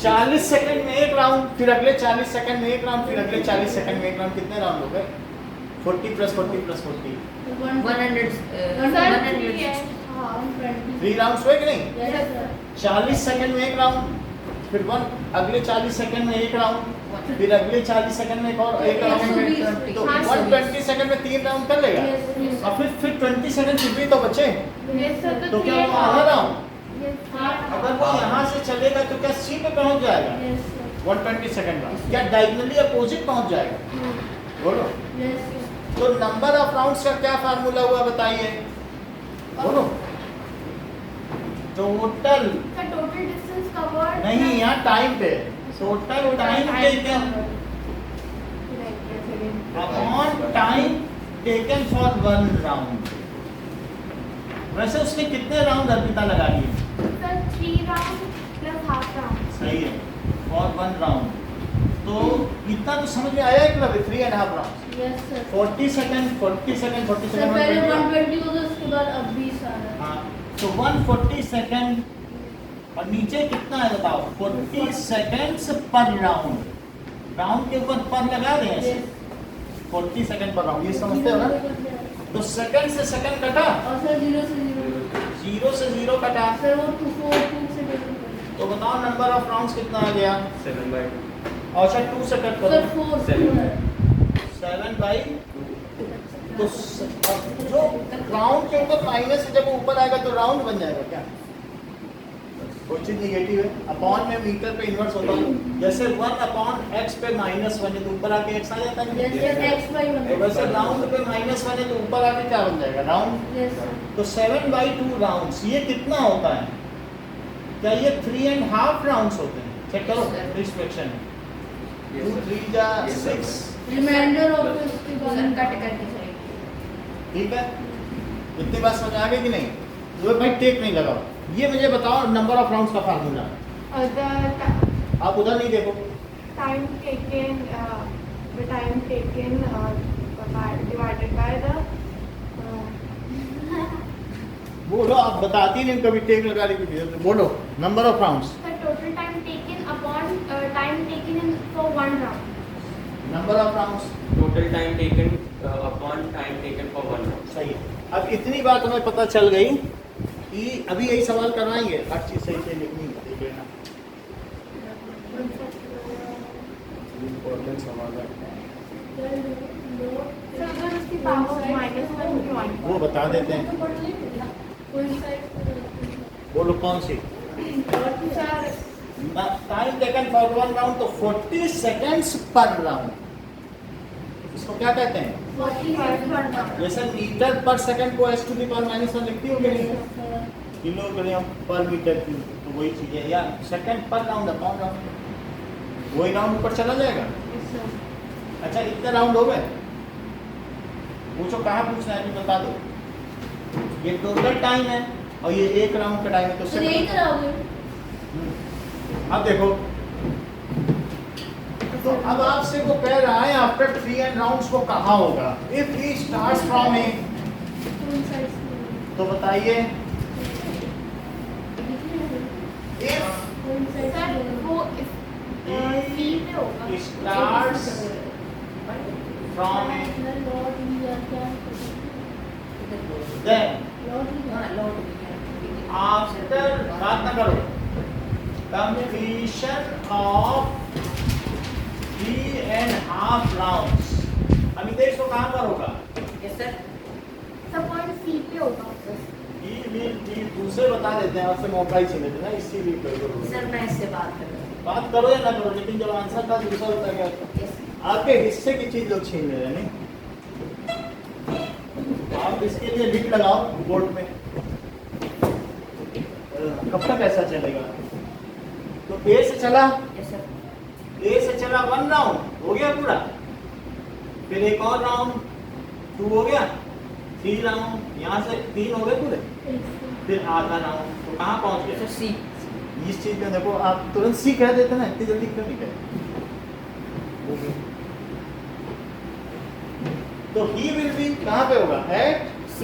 40 सेकंड में एक राउंड, फिर अगले 40 सेकंड में एक राउंड, फिर अगले 40 सेकंड में एक राउंड। कितने राउंड हो गए? 40 + 40 + 40 100. सर 3 है। 120. 3 राउंड्स हुए कि नहीं? Yes, sir. 40 सेकंड में एक राउंड, फिर अगले 40 सेकंड में एक राउंड, फिर अगले 40 सेकंड में एक और एक राउंड। 120. तो हाँ, 120 सेकंड में 3 राउंड कर लेगा। Yes, yes. और फिर 20 सेकंड फिर भी तो बचे। यस सर तो तो क्या 3 वो आधा राउंड? यस अगर वो यहाँ से चलेगा तो क्या सी पे पहुंच जाएगा? Yes, sir. 120 सेकंड में क्या डायगोनली अपोजिट पहुंच जाएगा? बोलो। Yes, sir. तो नंबर ऑफ राउंड्स का क्या फार्मूला हुआ बताइए? बोलो। Total sir total distance covered नहीं, यहाँ टाइम पे total time taken upon time taken for one round. वैसे उसने कितने राउंड अर्पिता लगा लिए? Sir 3 round plus half round. सही है, फॉर वन राउंड। तो इतना तो समझ में आया कि 3.5 round. Yes, sir. 40 second 40 second 40 sir पहले सेकंड 120 होगा उसके बाद अब 20 आ रहा है. हाँ, तो 140 सेकंड और नीचे कितना है बताओ? 40 सेकंड्स पर राउंड। राउंड के ऊपर पर लगा रहे हैं ऐसे। 40 सेकंड पर राउंड, ये समझते हो ना? तो सेकंड से सेकंड कटा, और सर 0 से 0. 0 से 0 कटा, सर वो 2 से डिवाइड तो बताओ नंबर ऑफ राउंड्स कितना आ गया? 7/2. और अच्छा 2 से कट सर करो, 4 7/2। तो जो राउंड के ऊपर माइनस से जब वो ऊपर आएगा तो राउंड बन जाएगा क्या? कोई चीज निगेटिव है, अपॉन में मीटर पे इन्वर्स होता है। जैसे 1/x पे -1 है तो ऊपर आके x आ जाता है। Yes, sir. X by 1. तो वैसे राउंड पे -1 है तो ऊपर आके क्या बन जाएगा? राउंड। Yes, sir. तो 7/2 राउंड्स, ये कितना होता है? क्या ये 3.5 राउंड्स होते हैं? चेक करो इस फ्रैक्शन में। 2 3 जा 6, Remainder of इसके बाद सर कट करके सर. ठीक है? इतनी बात समझ आ गई कि नहीं? वो भाई टेक नहीं लगाओ, ये मुझे बताओ नंबर ऑफ राउंड्स का फार्मूला। The आप उधर नहीं देखो, time taken divided by the बोलो, आप बताती नहीं कभी टेक लगाने की जरूरत नहीं। बोलो number of rounds, The total time taken upon time taken in for one round. Number of rounds, Total time taken upon time taken for one round. सही है। अब इतनी बात हमें पता चल गई कि अभी यही सवाल करवाएंगे, हर चीज़ सही से लिखनी है, देख लेना। इम्पोर्टेंट सवाल है, so अगर उसकी power -1 वो बता देते हैं। बोलो कौन सी? Sir time taken for one round तो 40 सेकंड्स पर राउंड, इसको क्या कहते हैं? 40 जैसे मीटर पर सेकंड को s टू द पावर -1 लिखती हो कि नहीं? किलोग्राम पर मीटर की, तो वही चीज है। या सेकंड पर राउंड अपॉन राउंड, वही राउंड ऊपर चला जाएगा। अच्छा इतने राउंड हो गए, पूछो कहाँ पूछना है, बता दो। ये टोटल टाइम है और ये एक राउंड का टाइम है, तो सर यही कराओगे? अब देखो, तो अब आपसे वो कह रहा है आफ्टर 3 राउंड्स को कहाँ होगा। If he starts from A, तो बताइए इफ सर वो C पे होगा। Starts from A then after, बात ना करो, completion of 3.5 rounds, अभी देख तो कहाँ पर होगा? Yes, sir. सब पॉइंट C पे होगा। दूसरे बता देते हैं, आपसे मौका ही छीन लेते हैं ना, इसीलिए करो। सर मैं इससे बात कर रहा हूँ। बात करो या ना करो, लेकिन जब आंसर था दूसरा होता क्या? Yes. आपके हिस्से की चीज लोग छीन ले रहे हैं, नहीं? आप इसके लिए लिख लगाओ बोर्ड में, कब तक ऐसा चलेगा? तो ए से चला, Yes, sir. ए से चला 1 राउंड हो गया पूरा, फिर एक और राउंड 2 हो गया, 3 राउंड, यहाँ से 3 हो गए पूरे, फिर आधा राउंड, तो कहाँ पहुँच Sir, गए? C. इस चीज में देखो, आप तुरंत सी कह देते ना, इतनी जल्दी क्यों नहीं कहते? तो ही विल बी कहाँ पे होगा? Eight C.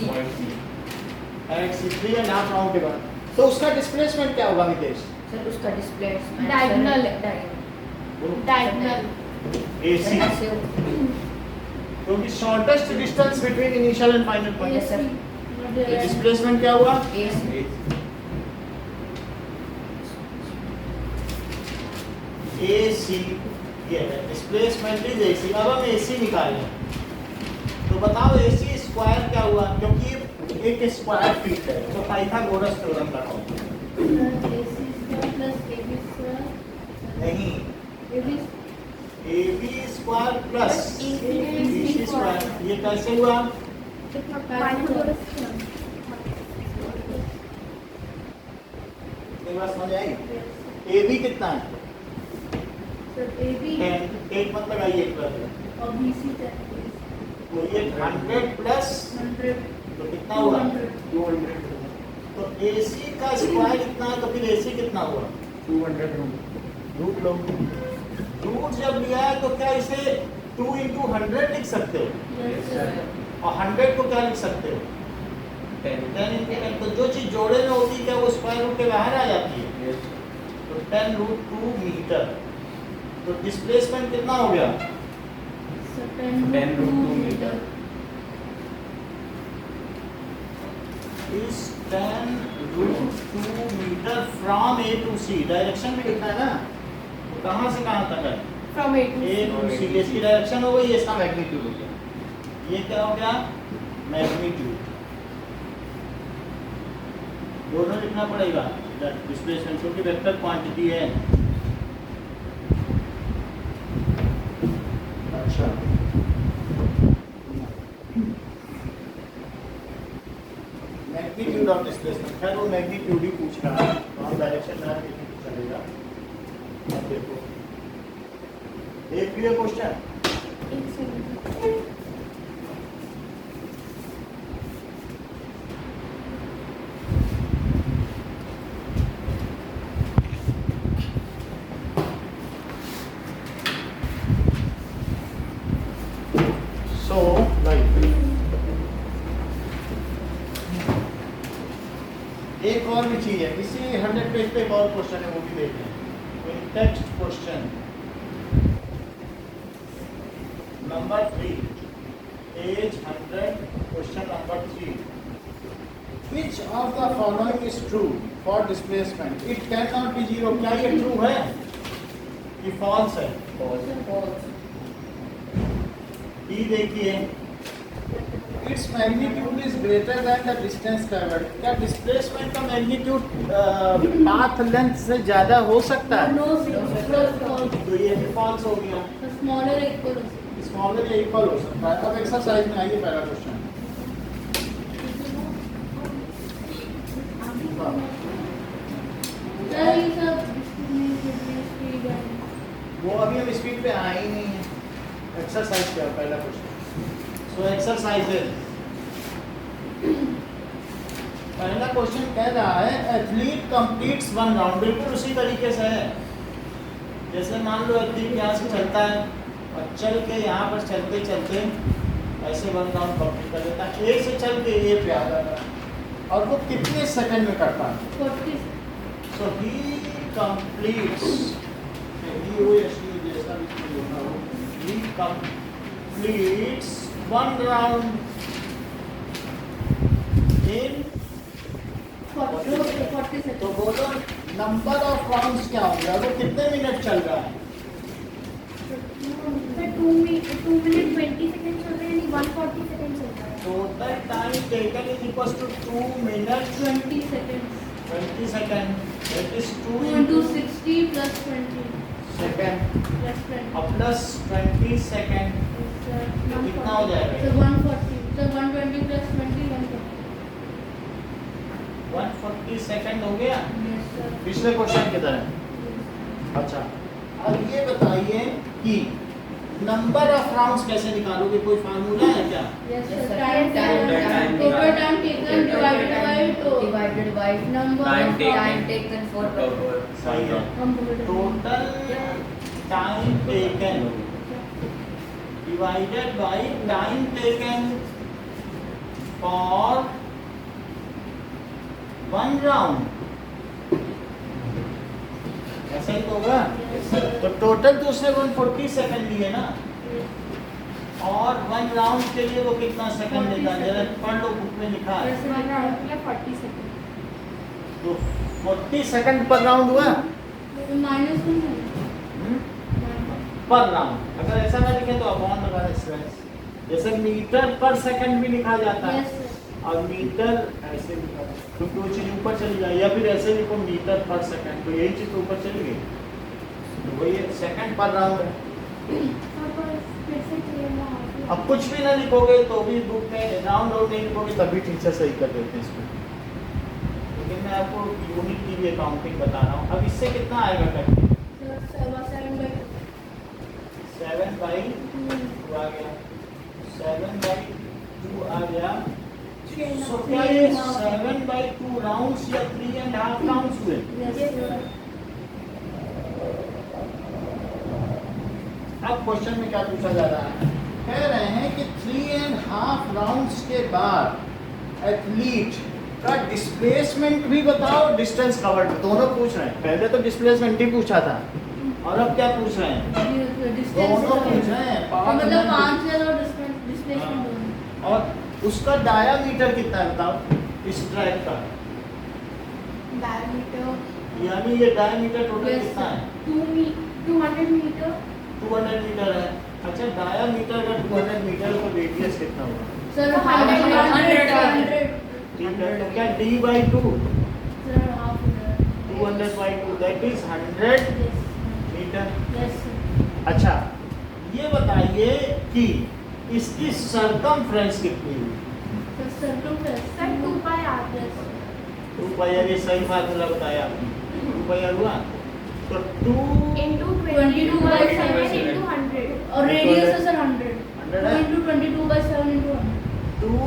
सी 3.5 राउंड के बाद। तो उसका डिस्प्लेसमेंट क्या होगा मितेश? सर उसका डिस्प्लेसमेंट Diagonal. डायगोनल diagonal ए सी, ऐसे क्योंकि shortest distance between initial and final point. Yes, sir. Displacement क्या हुआ? A C. ए सी, ये है डिस्प्लेसमेंट इज ए सी। अब हम ए सी निकालें, तो बताओ ए सी स्क्वायर क्या हुआ? क्योंकि एक स्क्वायर फीट है, तो पाइथागोरस थ्योरम लगाओ। नहीं, A B square plus B C square, ये कैसे हुआ? एक बात समझ आई? ए बी कितना है? 10, 8 मत लगाइए, तो ये 100 प्लस, तो कितना हुआ? 200। तो AC का स्क्वायर कितना है, तो फिर AC कितना हुआ? 200 रूट लो। रूट जब लिया है तो क्या इसे 2 into 100 लिख सकते हो? और 100 को क्या लिख सकते हो? 10 into 10। तो जो चीज जोड़े में होती है क्या वो स्क्वायर रूट के बाहर आ जाती है? तो 10 रूट 2 मीटर। तो डिस्प्लेसमेंट कितना हो गया? 10 root 2 meter. Is 10 root 2 meter from A to C। Direction भी लिखना है ना, तो कहाँ से कहाँ तक है? from A to A to C। इसकी डायरेक्शन हो गई, इसका मैग्नीट्यूड हो गया। ये क्या हो गया? मैग्नीट्यूड। दोनों लिखना पड़ेगा डिस्प्लेसमेंट, क्योंकि वेक्टर क्वांटिटी है। अच्छा, मैग्नीट्यूड ऑफ डिस्प्लेसमेंट, खैर वो मैग्नीट्यूड ही पूछ रहा है, तो हम डायरेक्शन में चलेगा। अब देखो, एक भी क्वेश्चन एक और भी चीज है, इसी 100 पेज पे एक और क्वेश्चन है, वो भी देख लें। In text question number 3, page 100, question number 3। Which of the following is true for displacement? It cannot be zero. क्या ये true है? ये false है। B देखिए, its magnitude is greater than the distance covered. क्या displacement का magnitude path length से ज़्यादा हो सकता है? No, false. तो ये भी false हो गया। The smaller or equal हो सकता है. Smaller या equal हो सकता है। अब एक्सरसाइज में आइए, पहला क्वेश्चन। सर ये सब स्पीड है. वो अभी हम स्पीड पे आए ही नहीं है। एक्सरसाइज क्या है, पहला क्वेश्चन। सो एक्सरसाइज पहला क्वेश्चन कह रहा है एथलीट कंप्लीट्स 1 राउंड। बिल्कुल उसी तरीके से है, जैसे मान लो एथलीट यहाँ से चलता है और चल के यहाँ पर चलते चलते ऐसे 1 राउंड कंप्लीट कर लेता है। ए से चल के ए पे आ जाता है, और वो कितने सेकंड में करता है? 40. So he completes, he वो ऐसी जैसा भी कुछ होना हो, he completes 1 round in 40 तो seconds. बोलो नंबर ऑफ राउंड्स क्या होगा, वो कितने मिनट चल रहा है? सर 2 मिनट 20 सेकंड चल रहे हैं, यानी 140 सेकंड चल रहा है। Total time taken is equal to 2 minute 20 seconds. 20 second, that is 2 2 into 60 plus 20 second plus 20. और प्लस 20 सेकंड Sir, तो कितना हो जाएगा? So 140. So 120 plus 20 140. 140 सेकंड हो गया। Yes sir. पिछले क्वेश्चन की तरह। अच्छा, अब ये बताइए कि नंबर ऑफ राउंड्स कैसे निकालोगे, कोई फार्मूला है क्या? Yes Yes, sir. sir. Time Time taken. Total time taken divided by number Time of taken. Time taken for सही है। Total time taken divided by time taken for 1 round, ऐसा ही तो होगा। तो टोटल तो उसने 140 सेकंड लिए ना, और 1 राउंड के लिए वो कितना सेकंड लेगा, जरा पढ़ लो, बुक में लिखा है। 1 round के लिए 40 सेकंड। तो 40 सेकंड पर राउंड हुआ minus 1 है. पर राउंड। अगर ऐसा ना लिखे तो अपॉन लगा दें स्ट्रेस, जैसे मीटर पर सेकंड भी लिखा जाता है। Yes sir. और मीटर ऐसे लिखा है, तो दो चीज ऊपर चली जाए, या फिर ऐसे लिखो मीटर पर सेकंड, तो यही चीज तो ऊपर चली गई, तो वही सेकंड पर राउंड है। फिर से clear ना हो। अब कुछ भी ना लिखोगे तो भी बुक में राउंड आउट नहीं लिखोगे तभी टीचर सही कर देते हैं इसमें। लेकिन मैं आपको यूनिट की भी अकाउंटिंग बता रहा हूँ। अब इससे कितना आएगा करके? Sir, 7/2 आ गया, 7/2 आ गया। सो क्या ये 7/2 राउंड्स या 3.5 राउंड्स हुए? Yes sir. अब क्वेश्चन में क्या पूछा जा रहा है, कह रहे हैं कि 3.5 राउंड्स के बाद एथलीट का डिस्प्लेसमेंट भी बताओ, डिस्टेंस कवर्ड, दोनों पूछ रहे हैं। पहले तो डिस्प्लेसमेंट ही पूछा था, और अब क्या पूछ रहे हैं? दोनों पूछ रहे हैं। मतलब 5 है और डिस्प्लेसमेंट दोनों. और उसका डायामीटर कितना है बताओ, इस ट्रैक का, डायमीटर यानी ये डायामीटर टोटल Yes, कितना है? 200 मीटर 200 मीटर है। अच्छा, डायामीटर का 200 मीटर तो रेडियस कितना होगा? Sir, 100. ठीक है, तो क्या d/2 Sir, half है. 200/2 that is 100 metre. Yes sir. अच्छा, ये बताइए कि इसकी सरकमफ्रेंस कितनी हुई? Sir, circumference. सर 2 पाई आते Yes. 2 पाई, ये सही फार्मूला बताया आपने। 2 पाई हुआ तो 2 into 22 by 7 7 into 100 और radius है sir 100. 100 है? 2 into 22 by 7 into 100. 2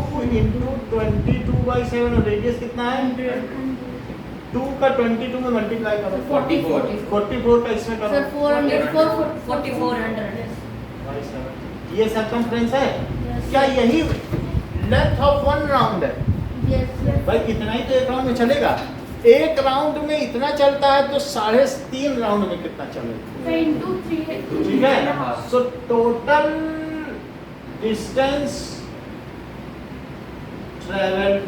into 22/7 और रेडियस कितना है? 100. 2 का 22 में मल्टीप्लाई करो, 44. 44 का इसमें करो, Sir, 400. 4400. Yes. by 7। ये सरकमफ्रेंस है। Yes. क्या यही लेंथ ऑफ 1 राउंड है? Yes. भाई इतना ही तो एक राउंड में चलेगा। एक राउंड में इतना चलता है तो 3.5 राउंड में कितना चलेगा? So into 3. ठीक है। So total distance travelled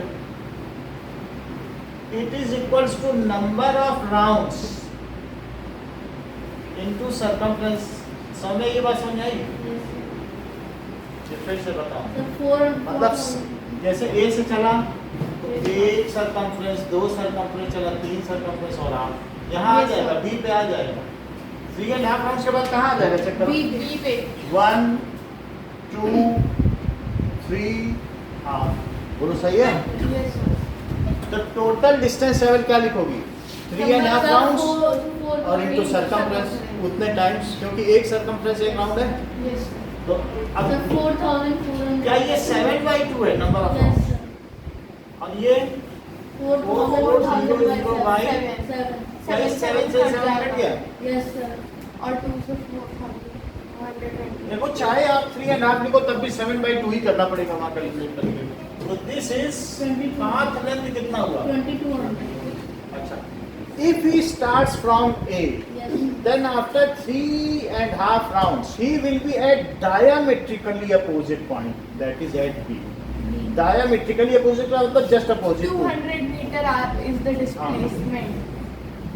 it is equals to number of rounds into circumference। समझ ये बात समझ आई? फिर से बताओ। The 4 मतलब जैसे ए से चला तो एक सर्कमफ्रेंस, 2 सर्कमफ्रेंस चला, 3 सर्कमफ्रेंस और आप यहाँ आ जाएगा, बी पे आ जाएगा। 3.5 राउंड्स के बाद कहाँ आ जाएगा? चेक करो। B पे 1 2 3 हाफ। बोलो सही है? yes sir तो टोटल डिस्टेंस ट्रेवल क्या लिखोगी? 3.5 राउंड्स और इनटू सर्कमफ्रेंस उतने टाइम्स, क्योंकि एक सर्कमफ्रेंस एक राउंड है। yes sir तो The अब 4,400. क्या ये 7/2 है number of Yes, rounds? sir. और ये 4,400 by 7. क्या ये 7 से 7 कट गया? Yes, sir. और 2 से 4,120 देखो चाहे आप 3.5 लिखो तब भी 7/2 ही करना पड़ेगा वहाँ कैलकुलेट करके। तो दिस इज 22. पाथ लेंथ कितना हुआ? 2,200. अच्छा, if he starts from A, Yes. then after 3.5 rounds he will be at diametrically opposite point, that is at B. Diametrically opposite का मतलब just opposite to 200 meter is the displacement.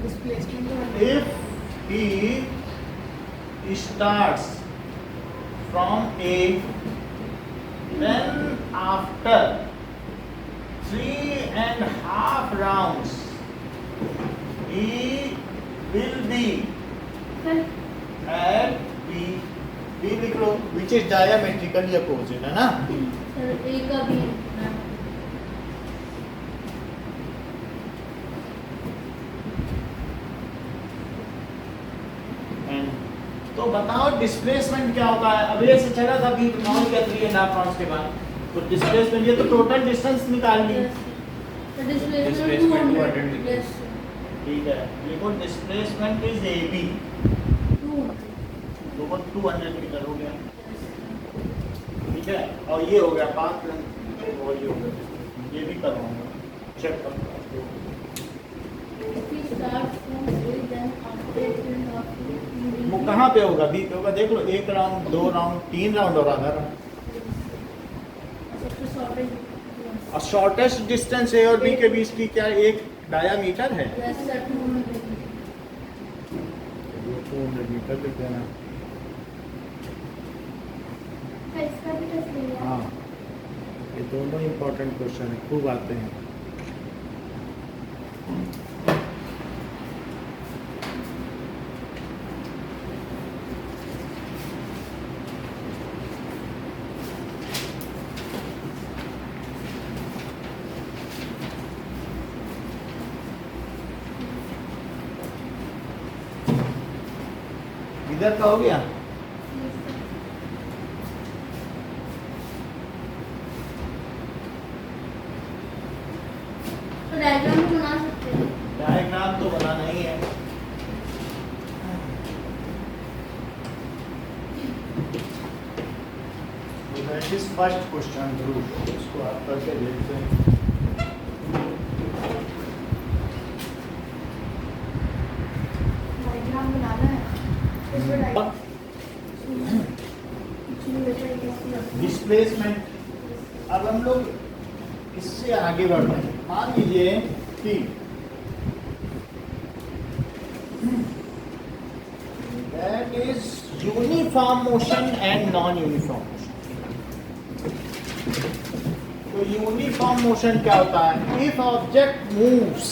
Displacement 200. if he starts from A, then after 3.5 rounds he will be Sir, at B, B लिख लो, which is diametrically opposite, है ना? Sir, A का भी. And तो बताओ displacement क्या होता है? अब ये से चला था बी पहुंच गया 3.5 राउंड्स के बाद, तो डिस्प्लेसमेंट ये तो टोटल डिस्टेंस निकाल ली। Yes. The displacement Displacement 200. 200 meters. Yes, sir. ठीक है, देखो डिस्प्लेसमेंट इज ए बी, 200. तो 200 मीटर हो गया। Yes, sir. ठीक है, और ये हो गया पाथ लेंथ, और ये हो गया, ये भी करवाऊंगा, चेक करो। If we start from A, then after 3.5 वो कहाँ पे होगा? बी पे होगा। देख लो, 1 राउंड, 2 राउंड, 3 राउंड और आधा राउंड। सबसे shortest. और शॉर्टेस्ट डिस्टेंस ए और बी के बीच की क्या एक डायामीटर है? Yes, sir. 200. 200 मीटर लिख देना। सर इसका भी टेस्ट लिया हाँ, ये दोनों इम्पोर्टेंट क्वेश्चन है, खूब आते हैं। इधर का हो गया? तो डायग्राम भी बना सकते हैं. डायग्राम तो बनाना ही है। दैट इज फर्स्ट क्वेश्चन ध्रुव, इसको आप करके देखते हैं। डायग्राम बनाना है इसमें डायग्राम डिस्प्लेसमेंट, अब हम लोग इससे आगे बढ़ रहे हैं। मान लीजिए कि that is uniform motion and non uniform motion. तो यूनिफॉर्म मोशन क्या होता है? इफ ऑब्जेक्ट मूव्स,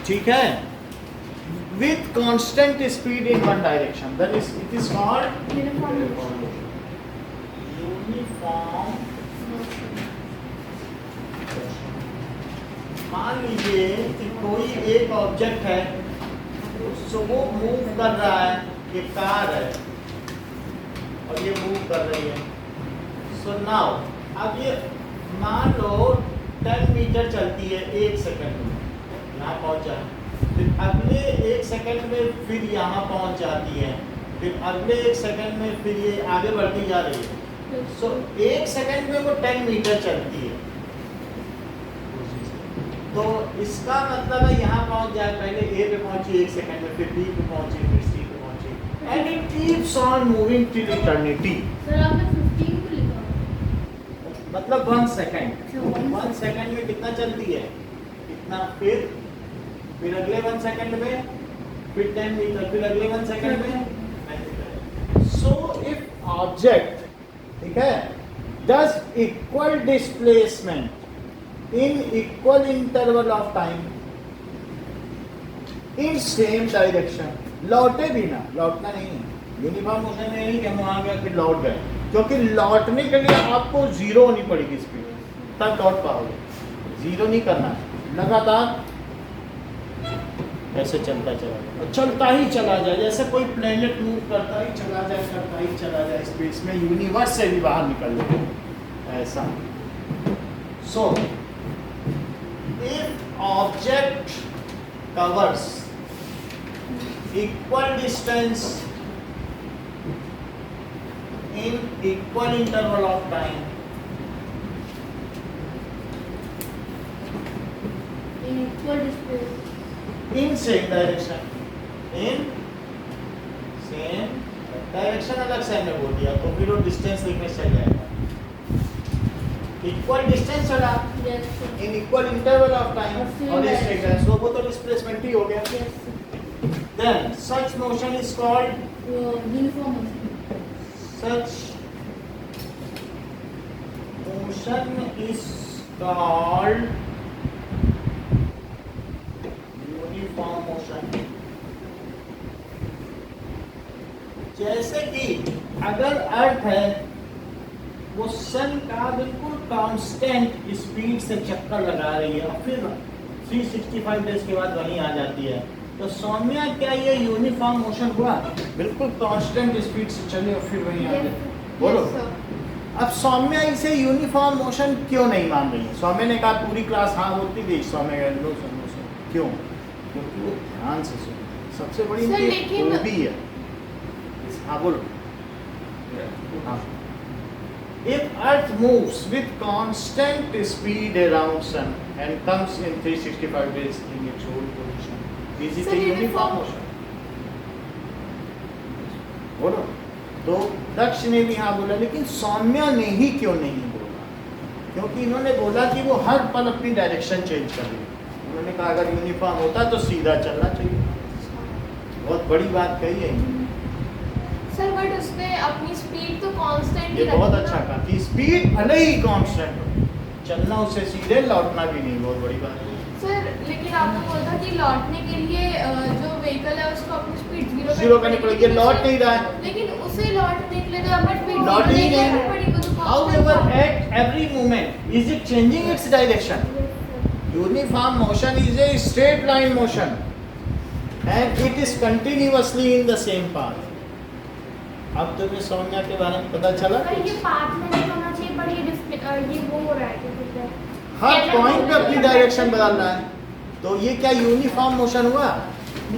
ठीक है, with constant speed in one direction, then it is called uniform uniform। मान लीजिए कि कोई एक ऑब्जेक्ट है, उसको वो मूव कर रहा है, ये कार है और ये मूव कर रही है। सो नाउ अब ये मान लो 10 मीटर चलती है 1 सेकंड में, यहाँ पहुँचा, फिर अगले 1 सेकंड में फिर यहाँ पहुँच जाती है, फिर अगले 1 सेकंड में फिर ये आगे बढ़ती जा रही है। सो 1 सेकंड में वो 10 मीटर चलती है। तो इसका मतलब है यहाँ पहुँच जाए, पहले ए पे पहुँची 1 सेकंड में, फिर बी पे पहुँची, फिर सी पे पहुँची, and it keeps on moving till eternity. Sir आपने 15 को लिखा। मतलब 1 सेकंड, अच्छा, 1 सेकंड में कितना चलती है इतना, फिर अगले 1 सेकंड में, फिर 10 मीटर, फिर अगले 1 सेकंड में 9 मीटर। सो इफ ऑब्जेक्ट, ठीक है, does equal displacement in equal interval of time in same direction, लौटे भी ना, लौटना नहीं है, यूनिफॉर्म मोशन में नहीं कि हम वहां गए फिर लौट गए, क्योंकि लौटने के लिए आपको जीरो होनी पड़ेगी स्पीड, तब लौट पाओगे। जीरो नहीं करना, लगातार ऐसे चलता चला जाए, और चलता ही चला जाए, जैसे कोई प्लेनेट मूव करता ही चला जाए, करता ही चला जाए स्पेस में, यूनिवर्स से भी बाहर निकल जाए, ऐसा। So if object covers equal distance in equal interval of time In equal space. in same direction, in same direction, अलग से हमने बोल दिया तो फिर वो डिस्टेंस लिखने चल जाएगा, इक्वल डिस्टेंस चला Yes, sir. In equal interval of time, और same और इस direction. डिस्टेंस वो तो डिस्प्लेसमेंट ही हो गया। Yes, sir. Then such motion is called, Uniform motion. such motion is called uniform motion। जैसे कि अगर अर्थ है वो सन का बिल्कुल कांस्टेंट स्पीड से चक्कर लगा रही है और फिर 365 डेज के बाद वहीं आ जाती है, तो सौम्या क्या ये यूनिफॉर्म मोशन हुआ? बिल्कुल कांस्टेंट स्पीड से चले और फिर वहीं आ Yes, जाए। sir. बोलो। Yes, sir. अब सौम्या इसे यूनिफॉर्म मोशन क्यों नहीं मान रही है? सौम्या ने कहा पूरी क्लास हाँ होती थी, सौम्या कह लो सुनो सुनो, क्यों? क्योंकि वो ध्यान से सुनो, सबसे बड़ी Sir, इनकी लेकिन- खूबी है। हाँ बोलो। हाँ। If Earth moves with constant speed around Sun and comes in 365 days in its old position, is it Sir, a uniform uniform- motion? बोलो। तो दक्ष ने भी हाँ बोला, लेकिन सौम्या ने ही क्यों नहीं बोला? क्योंकि इन्होंने बोला कि वो हर पल अपनी डायरेक्शन चेंज कर रही है। उन्होंने कहा अगर यूनिफॉर्म होता तो सीधा चलना चाहिए। बहुत बड़ी बात कही है इन्होंने। सर बट उसने अपनी स्पीड तो कांस्टेंट ये ही बहुत रखी अच्छा ना। कहा कि स्पीड भले ही कांस्टेंट हो, चलना उससे सीधे, लौटना भी नहीं, बहुत बड़ी बात है। सर लेकिन आपने बोला कि लौटने के लिए जो व्हीकल है उसको अपनी स्पीड जीरो करनी पड़ेगी, ये लौट नहीं रहा है। लेकिन उसे लौटने के लिए तो अपनी स्पीड लौट ही नहीं करनी पड़ेगी, वो तो However, constant at every moment, is it changing its direction? Uniform motion is a straight line motion, and it is continuously in the same path. अब तुम्हें सौम्या के बारे में पता चला? सर ये पाथ में नहीं होना चाहिए, पर ये वो हो रहा है क्या कहते हैं, हर पॉइंट पे अपनी डायरेक्शन बदल रहा है, तो ये क्या यूनिफॉर्म मोशन हुआ?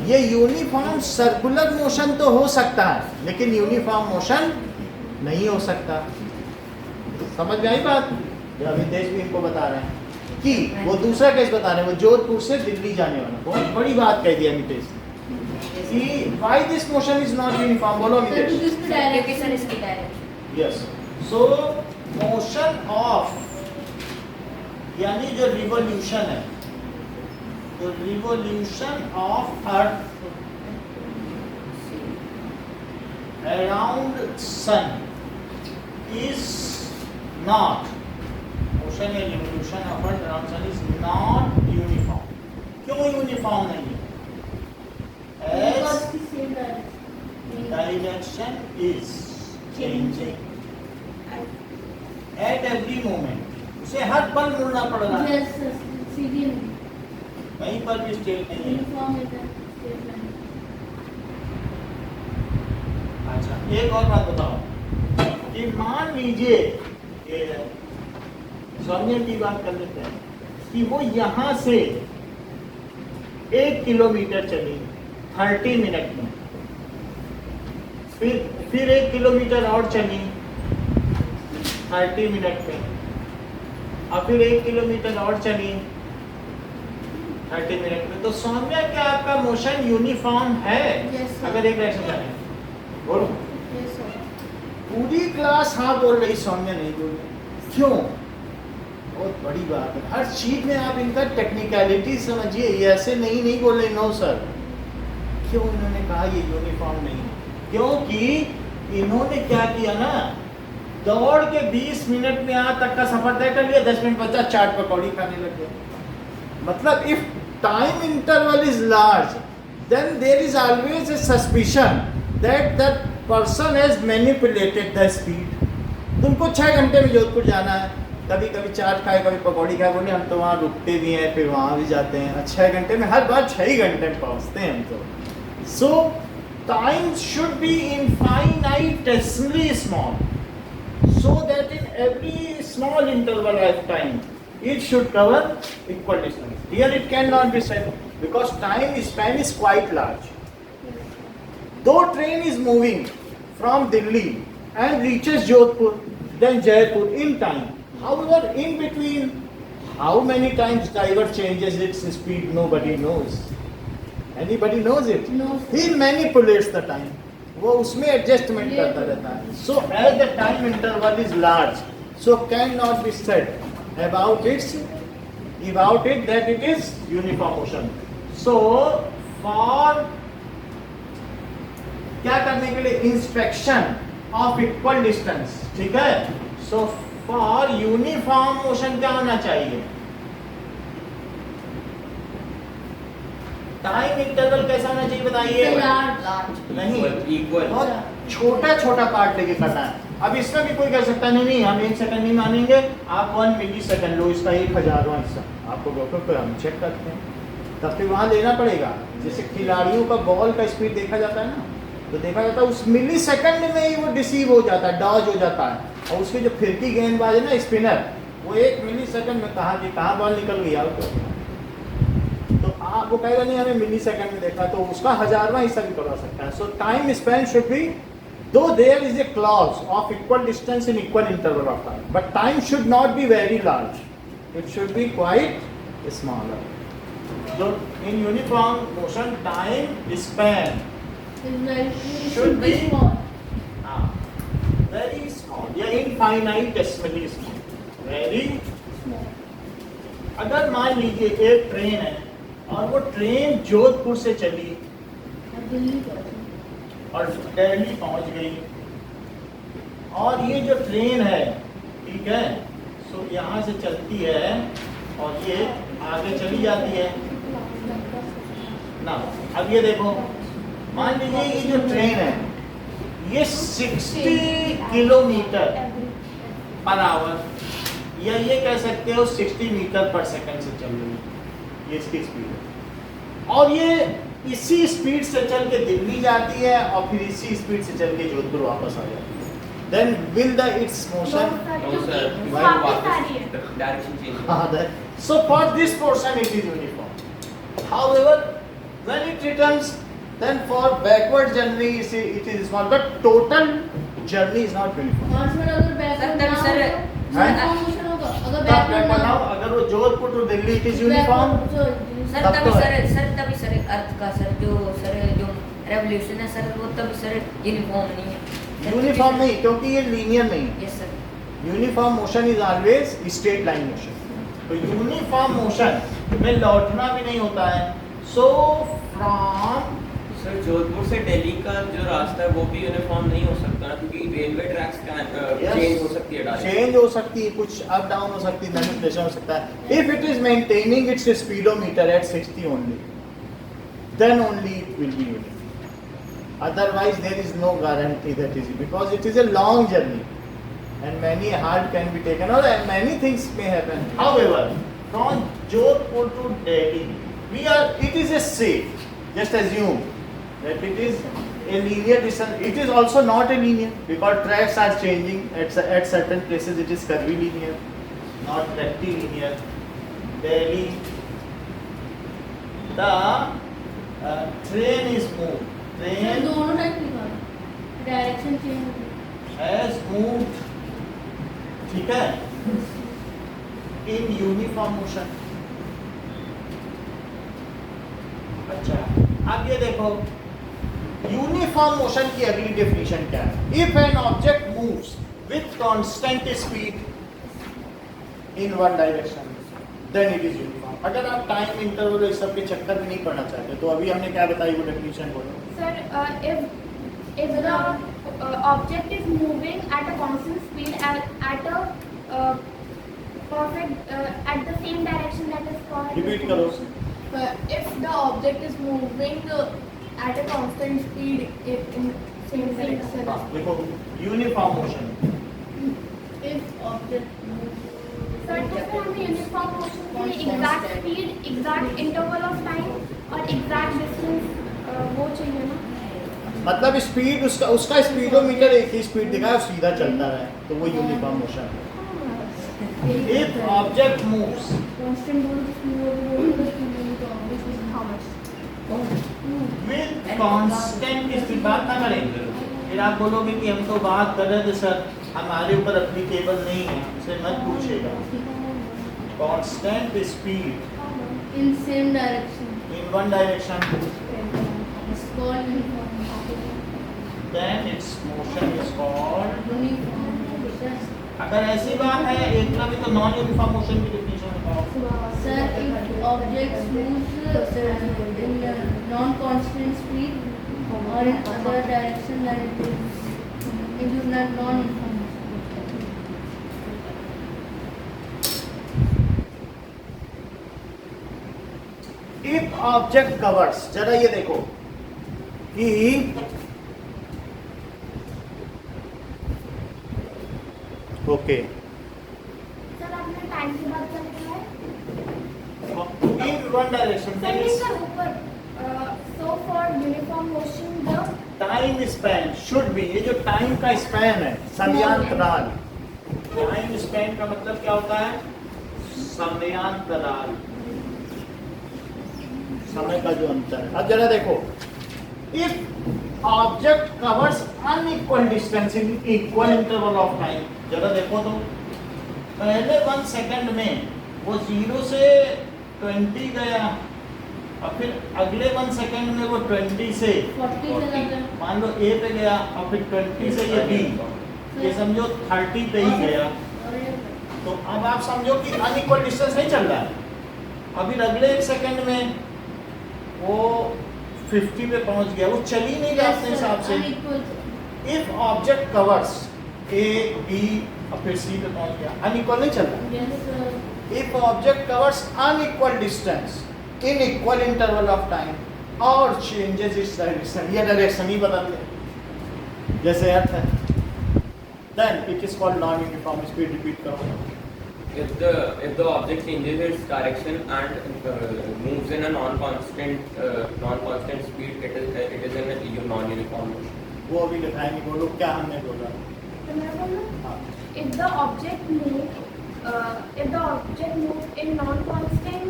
ये यूनिफॉर्म सर्कुलर मोशन तो हो सकता है, लेकिन यूनिफॉर्म मोशन नहीं हो सकता। समझ में आई बात? ये अमितेश भी इनको बता रहे हैं कि वो दूसरा केस बता रहे हैं, वो जोधपुर से दिल्ली जाने वाला, बहुत बड़ी बात कह दी अमितेश ने कि why this motion is not uniform. बोलो Sir, to अमितेश। this क्योंकि direction. सर इसकी direction yes, so motion of, यानी जो रिवोल्यूशन है, the revolution of Earth around Sun is not, motion या revolution of Earth around Sun is not uniform. क्यों uniform नहीं है? Because As the same direction. direction is changing at every moment. उसे हर पल मुड़ना पड़ रहा है, Yes, sir. सीधी नहीं. कहीं पर भी स्टेट नहीं है। Uniform is a straight line. अच्छा, एक और बात बताओ कि मान लीजिए सौम्या की बात कर लेते हैं कि वो यहाँ से 1 किलोमीटर चली 30 मिनट में, फिर 1 किलोमीटर और चली 30 मिनट में, और फिर 1 किलोमीटर और चली 30 मिनट में। तो सौम्या क्या आपका मोशन यूनिफॉर्म है? Yes, sir. अगर एक डायरेक्शन जा रहे हैं बोलो। Yes, sir. पूरी क्लास हाँ बोल रही, सौम्या नहीं बोल रही, क्यों? बहुत बड़ी बात है, हर चीज में आप इनका टेक्निकलिटी समझिए, ये ऐसे नहीं बोल रहे। नो सर, क्यों इन्होंने कहा ये यूनिफॉर्म नहीं? क्योंकि इन्होंने क्या किया ना, दौड़ के 20 मिनट में यहाँ तक का सफर तय कर लिया, 10 मिनट बचा चाट पकौड़ी खाने लग गए। मतलब if time interval is large then there is always a suspicion that that person has manipulated the speed. तुमको 6 घंटे में जोधपुर जाना है, कभी कभी चाट खाए कभी पकौड़ी खाए, बोले हम तो वहाँ रुकते भी हैं फिर वहाँ भी जाते हैं, 6 घंटे में, हर बार 6 ही घंटे में पहुँचते हैं हम तो। So time should be infinitesimally small so that in every small interval of time it should cover equal distance. Here it cannot be said because time span is quite large. Though train is moving from Delhi and reaches Jodhpur, then Jaipur in time. However, in between, how many times driver changes its speed, nobody knows. Anybody knows it? No. He manipulates the time. वो उसमें adjustment करता रहता है। So as the time interval is large, so can not be said about it that it is uniform motion. So for क्या करने के लिए, inspection of equal distance, ठीक है। सो फॉर यूनिफॉर्म मोशन क्या होना चाहिए? टाइम इंटरवल कैसा होना चाहिए बताइए? नहीं, इक्वल। बहुत छोटा छोटा पार्ट लेके करना है। अब इसमें भी कोई कह सकता है नहीं हम 1 सेकंड नहीं मानेंगे, आप 1 मिली सेकंड लो, इसका 1000वां हिस्सा आपको रोको, फिर हम चेक करते हैं, तब फिर वहाँ लेना पड़ेगा। जैसे खिलाड़ियों का बॉल का स्पीड देखा जाता है ना, तो देखा जाता है उस मिली सेकंड में ही वो डिसीव हो जाता है, डॉज हो जाता है, और उसकी जो फिरकी गेंदबाज है ना, स्पिनर, वो 1 मिली सेकंड में कहाँ बॉल निकल गई आउट हो गया। तो आप वो कहेगा नहीं हमें मिली सेकंड में देखा, तो उसका 1000वां हिस्सा भी करवा सकता है। So time span should be, though there is a clause of equal distance in equal interval of time, but time should not be very large, it should be quite smaller. So in uniform motion, time span should be small. Very small, या infinitesimally small, very small. अगर मान लीजिए एक train है और वो train Jodhpur से चली दिल्ली और दिल्ली पहुंच गई, और ये जो ट्रेन है, ठीक है, सो यहाँ से चलती है और ये आगे चली जाती है ना। अब ये देखो, मान लीजिए ये जो ट्रेन है ये 60 किलोमीटर पर आवर, या ये कह सकते हो 60 मीटर पर सेकंड से चल रही है, ये इसकी स्पीड है, और ये इसी स्पीड से चल के दिल्ली जाती है और फिर इसी स्पीड से चल के जोधपुर वापस आ जाती है। Then will the its motion? No sir, वापस आ रही है। direction change. So for this portion it is uniform. However, when it returns, then for backward journey it is small, but total journey is not uniform. अगर backward sir, motion होगा, अगर तब backward बताओ, अगर वो Jodhpur to Delhi it is uniform. Sir तब तभी तो है। तभी सर अर्थ का जो रेवोल्यूशन है सर, वो तभी सर यूनिफॉर्म नहीं है। यूनिफॉर्म नहीं, क्योंकि ये लीनियर नहीं है। Yes sir. Uniform motion is always straight line motion. तो यूनिफॉर्म मोशन में लौटना भी नहीं होता है। सो फ्रॉम सर जोधपुर से दिल्ली का जो रास्ता है वो भी यूनिफॉर्म नहीं हो सकता ना, क्योंकि रेलवे ट्रैक्स चेंज हो सकती है डायरेक्शन। चेंज हो सकती है, कुछ अप डाउन हो सकती है, मैनिपुलेशन हो सकता है। If it is maintaining its speedometer at 60 only, then only it will be uniform. Otherwise there is no guarantee that is, because it is a long journey and many halt can be taken or many things may happen. However, from Jodhpur to Delhi, it is a safe. Just assume that it is a linear distance. It is also not a linear because tracks are changing at certain places. It is curvilinear, not rectilinear. Delhi, the train is moved. Train दोनों type निकालो, direction change होगी। has moved, ठीक है, in uniform motion. अच्छा, अब ये देखो uniform motion की अगली डेफिनेशन क्या है? If an object moves with constant speed in one direction then it is uniform. अगर आप टाइम इंटरवल इस सब के चक्कर में नहीं पड़ना चाहते तो अभी हमने क्या बताई वो डेफिनेशन बोलो। Sir, if the object is moving at a constant speed at a perfect at the same direction, that is called. Repeat करो। If the object is moving at a constant speed in same direction. हाँ, देखो uniform motion. If object moves. Sir, तो फिर हमें uniform motion के लिए exact speed, exact interval of time और exact distance वो चाहिए ना। मतलब स्पीड उसका स्पीडोमीटर एक ही स्पीड दिखाए सीधा चलता रहे तो वो यूनिफॉर्म मोशन है। If object moves Constant how much? With constant speed, बात ना करेंगे फिर आप बोलोगे कि हम तो बात कर रहे थे सर हमारे ऊपर एप्लीकेबल नहीं है, हमसे मत पूछेगा। Constant speed In same direction. In one direction It's called uniform. Then its motion is called. Uniform motion. अगर ऐसी बात है एक ना भी तो नॉन यूनिफॉर्म मोशन की डेफिनेशन बताओ। Sir, if objects moves in non-constant speed or in other direction, then it is not non-uniform. If object covers, जरा ये देखो कि ओके सर आपने टाइम की बात कर लिया है। इन वन डायरेक्शन सर नहीं सर ऊपर so for uniform motion the time span should B, ये जो टाइम का स्पैन है समयांतराल, टाइम स्पैन का मतलब क्या होता है? समयांतराल, समय का जो अंतर है। अब जरा देखो if object covers unequal distance in equal interval of time, जरा देखो तो पहले 1 सेकंड में वो 0 से 20 गया और फिर अगले 1 सेकंड में वो 20 से 40 मान लो ए पे गया और फिर 20 से ये बी, ये समझो 30 पे ही गया। तो अब आप समझो कि अनइक्वल डिस्टेंस नहीं चल रहा है। अभी अगले 1 सेकंड में वो 50 पे पहुंच गया, वो चल ही नहीं रहा अपने हिसाब से। If object covers A B और फिर सी पे पहुंच गया, अनइक्वल नहीं चल रहा। If object covers unequal distance in equal interval of time और चेंजेस इट्स डायरेक्शन, ये डायरेक्शन ही बदल दे जैसे अर्थ है, then it is called non uniform speed. Repeat करो। If the object changes its direction and moves in a non-constant speed, it is in a non-uniform motion. वो अभी लिखाएंगे, बोलो क्या हमने बोला। तो मैं बोलूँ हाँ। if the object moves in non-constant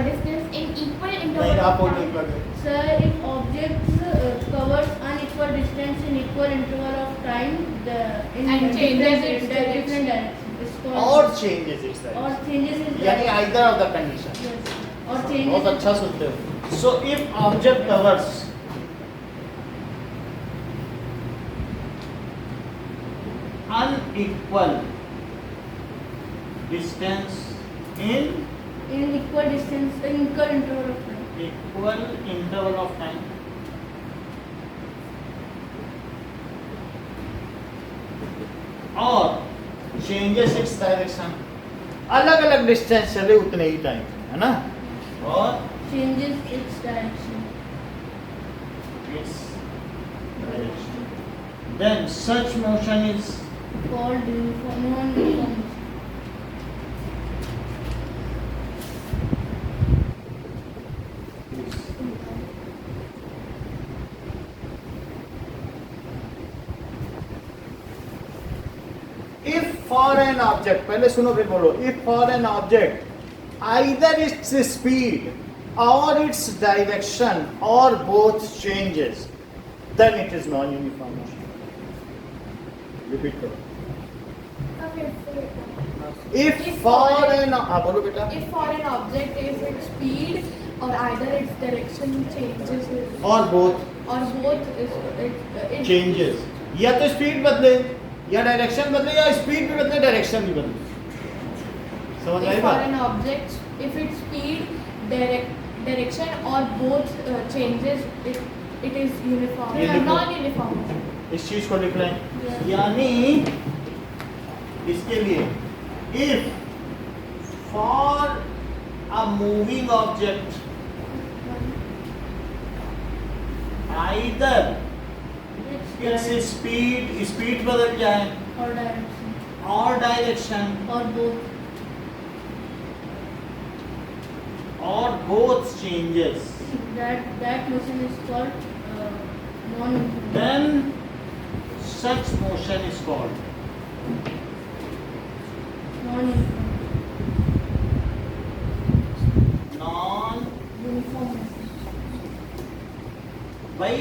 distance in equal नहीं interval आप of बोलो time. एक बार। Sir, if objects covers unequal distance in equal interval of time, And changes its different direction. It's called और changes it's or changes its यानी direction. Either of the condition. Yes. Or बहुत changes. अच्छा सुनते हो। So if object covers unequal distance in equal distance in equal interval of time. equal interval of time और changes its direction, अलग अलग distance चले उतने ही टाइम है ना, और Changes its direction. its direction, then such motion is Called uniform, non-uniform. if for an object, पहले सुनो फिर बोलो, if for an object either its speed or its direction or both changes, then it is non-uniform motion. Repeat करो. Okay, so If for an हाँ बोलो बेटा. If for an object if its speed or either its direction changes और both or both is it changes, या तो speed बदले या direction बदले या स्पीड भी बदले डायरेक्शन भी बदले। समझ आई if for बात? an object if its speed direction or both changes it is uniform Uniform. non-uniform. इस चीज को लिख लें, यानी इसके लिए if for a moving object either its speed बदल जाए or direction और डायरेक्शन or both. और both changes, That motion is called non-uniform. then such motion is called Non-uniform. non। Uniform. भाई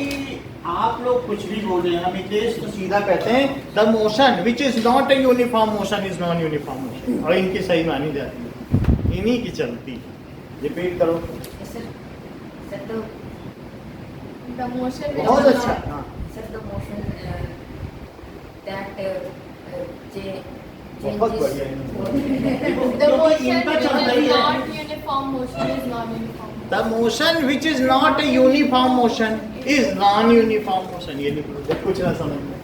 आप लोग कुछ भी बोल रहे हैं, हम इतेश तो सीधा कहते हैं the motion which is not a uniform motion is non uniform motion, और इनकी सही मानी जाती है, इन्हीं की चलती। रिपीट करो। सर सर तो The motion which बहुत is अच्छा। not- हाँ, सर द मोशन दैट बहुत बढ़िया the क्योंकि motion इनका which चलता ही is है। not uniform motion is non-uniform. The motion which is not a uniform motion is non uniform motion. ये लिख लो, जब कुछ ना समझ में।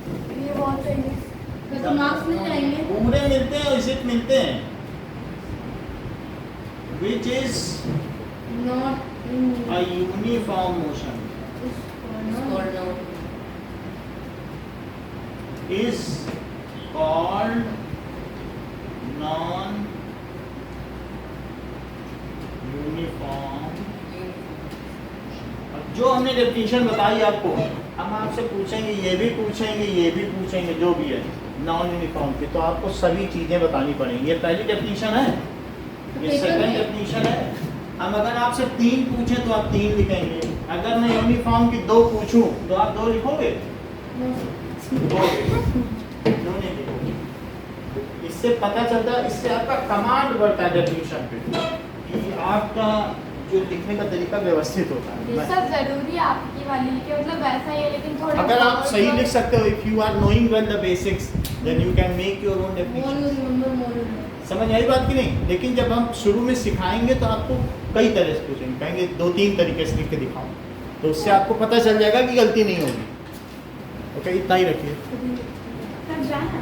ये बहुत सही है। तो मार्क्स मिल जाएंगे। उम्रे मिलते हैं, इजिट मिलते हैं। Which is Not in a uniform motion is called now is called non uniform। अब जो हमने डेफिनेशन बताई आपको, हम आपसे पूछेंगे, ये भी पूछेंगे जो भी है नॉन यूनिफॉर्म की, तो आपको सभी चीजें बतानी पड़ेंगी। ये पहली डेफिनेशन है, ये सेकंड डेफिनेशन है। हम अगर आपसे 3 पूछें तो आप 3 लिखेंगे, अगर मैं यूनिफॉर्म की 2 पूछूं तो आप 2 लिखोगे? no. 2 नहीं लिखोगे। इससे पता चलता है, इससे आपका कमांड बढ़ता है डेफिनेशन पे, कि आपका जो लिखने का तरीका व्यवस्थित होता है। ये सब जरूरी है आपकी वाली के मतलब वैसा ही है लेकिन थोड़ा अगर आप सही लिख सकते हो, if you are knowing well the basics then you can make your own More definition. you remember, more you know. समझ आई बात कि नहीं? लेकिन जब हम शुरू में सिखाएंगे तो आपको कई तरह से पूछेंगे, कहेंगे 2-3 तरीके से लिख के दिखाओ, तो उससे आपको पता चल जाएगा कि गलती नहीं होगी। ओके, इतना ही रखिए। सब जाना है।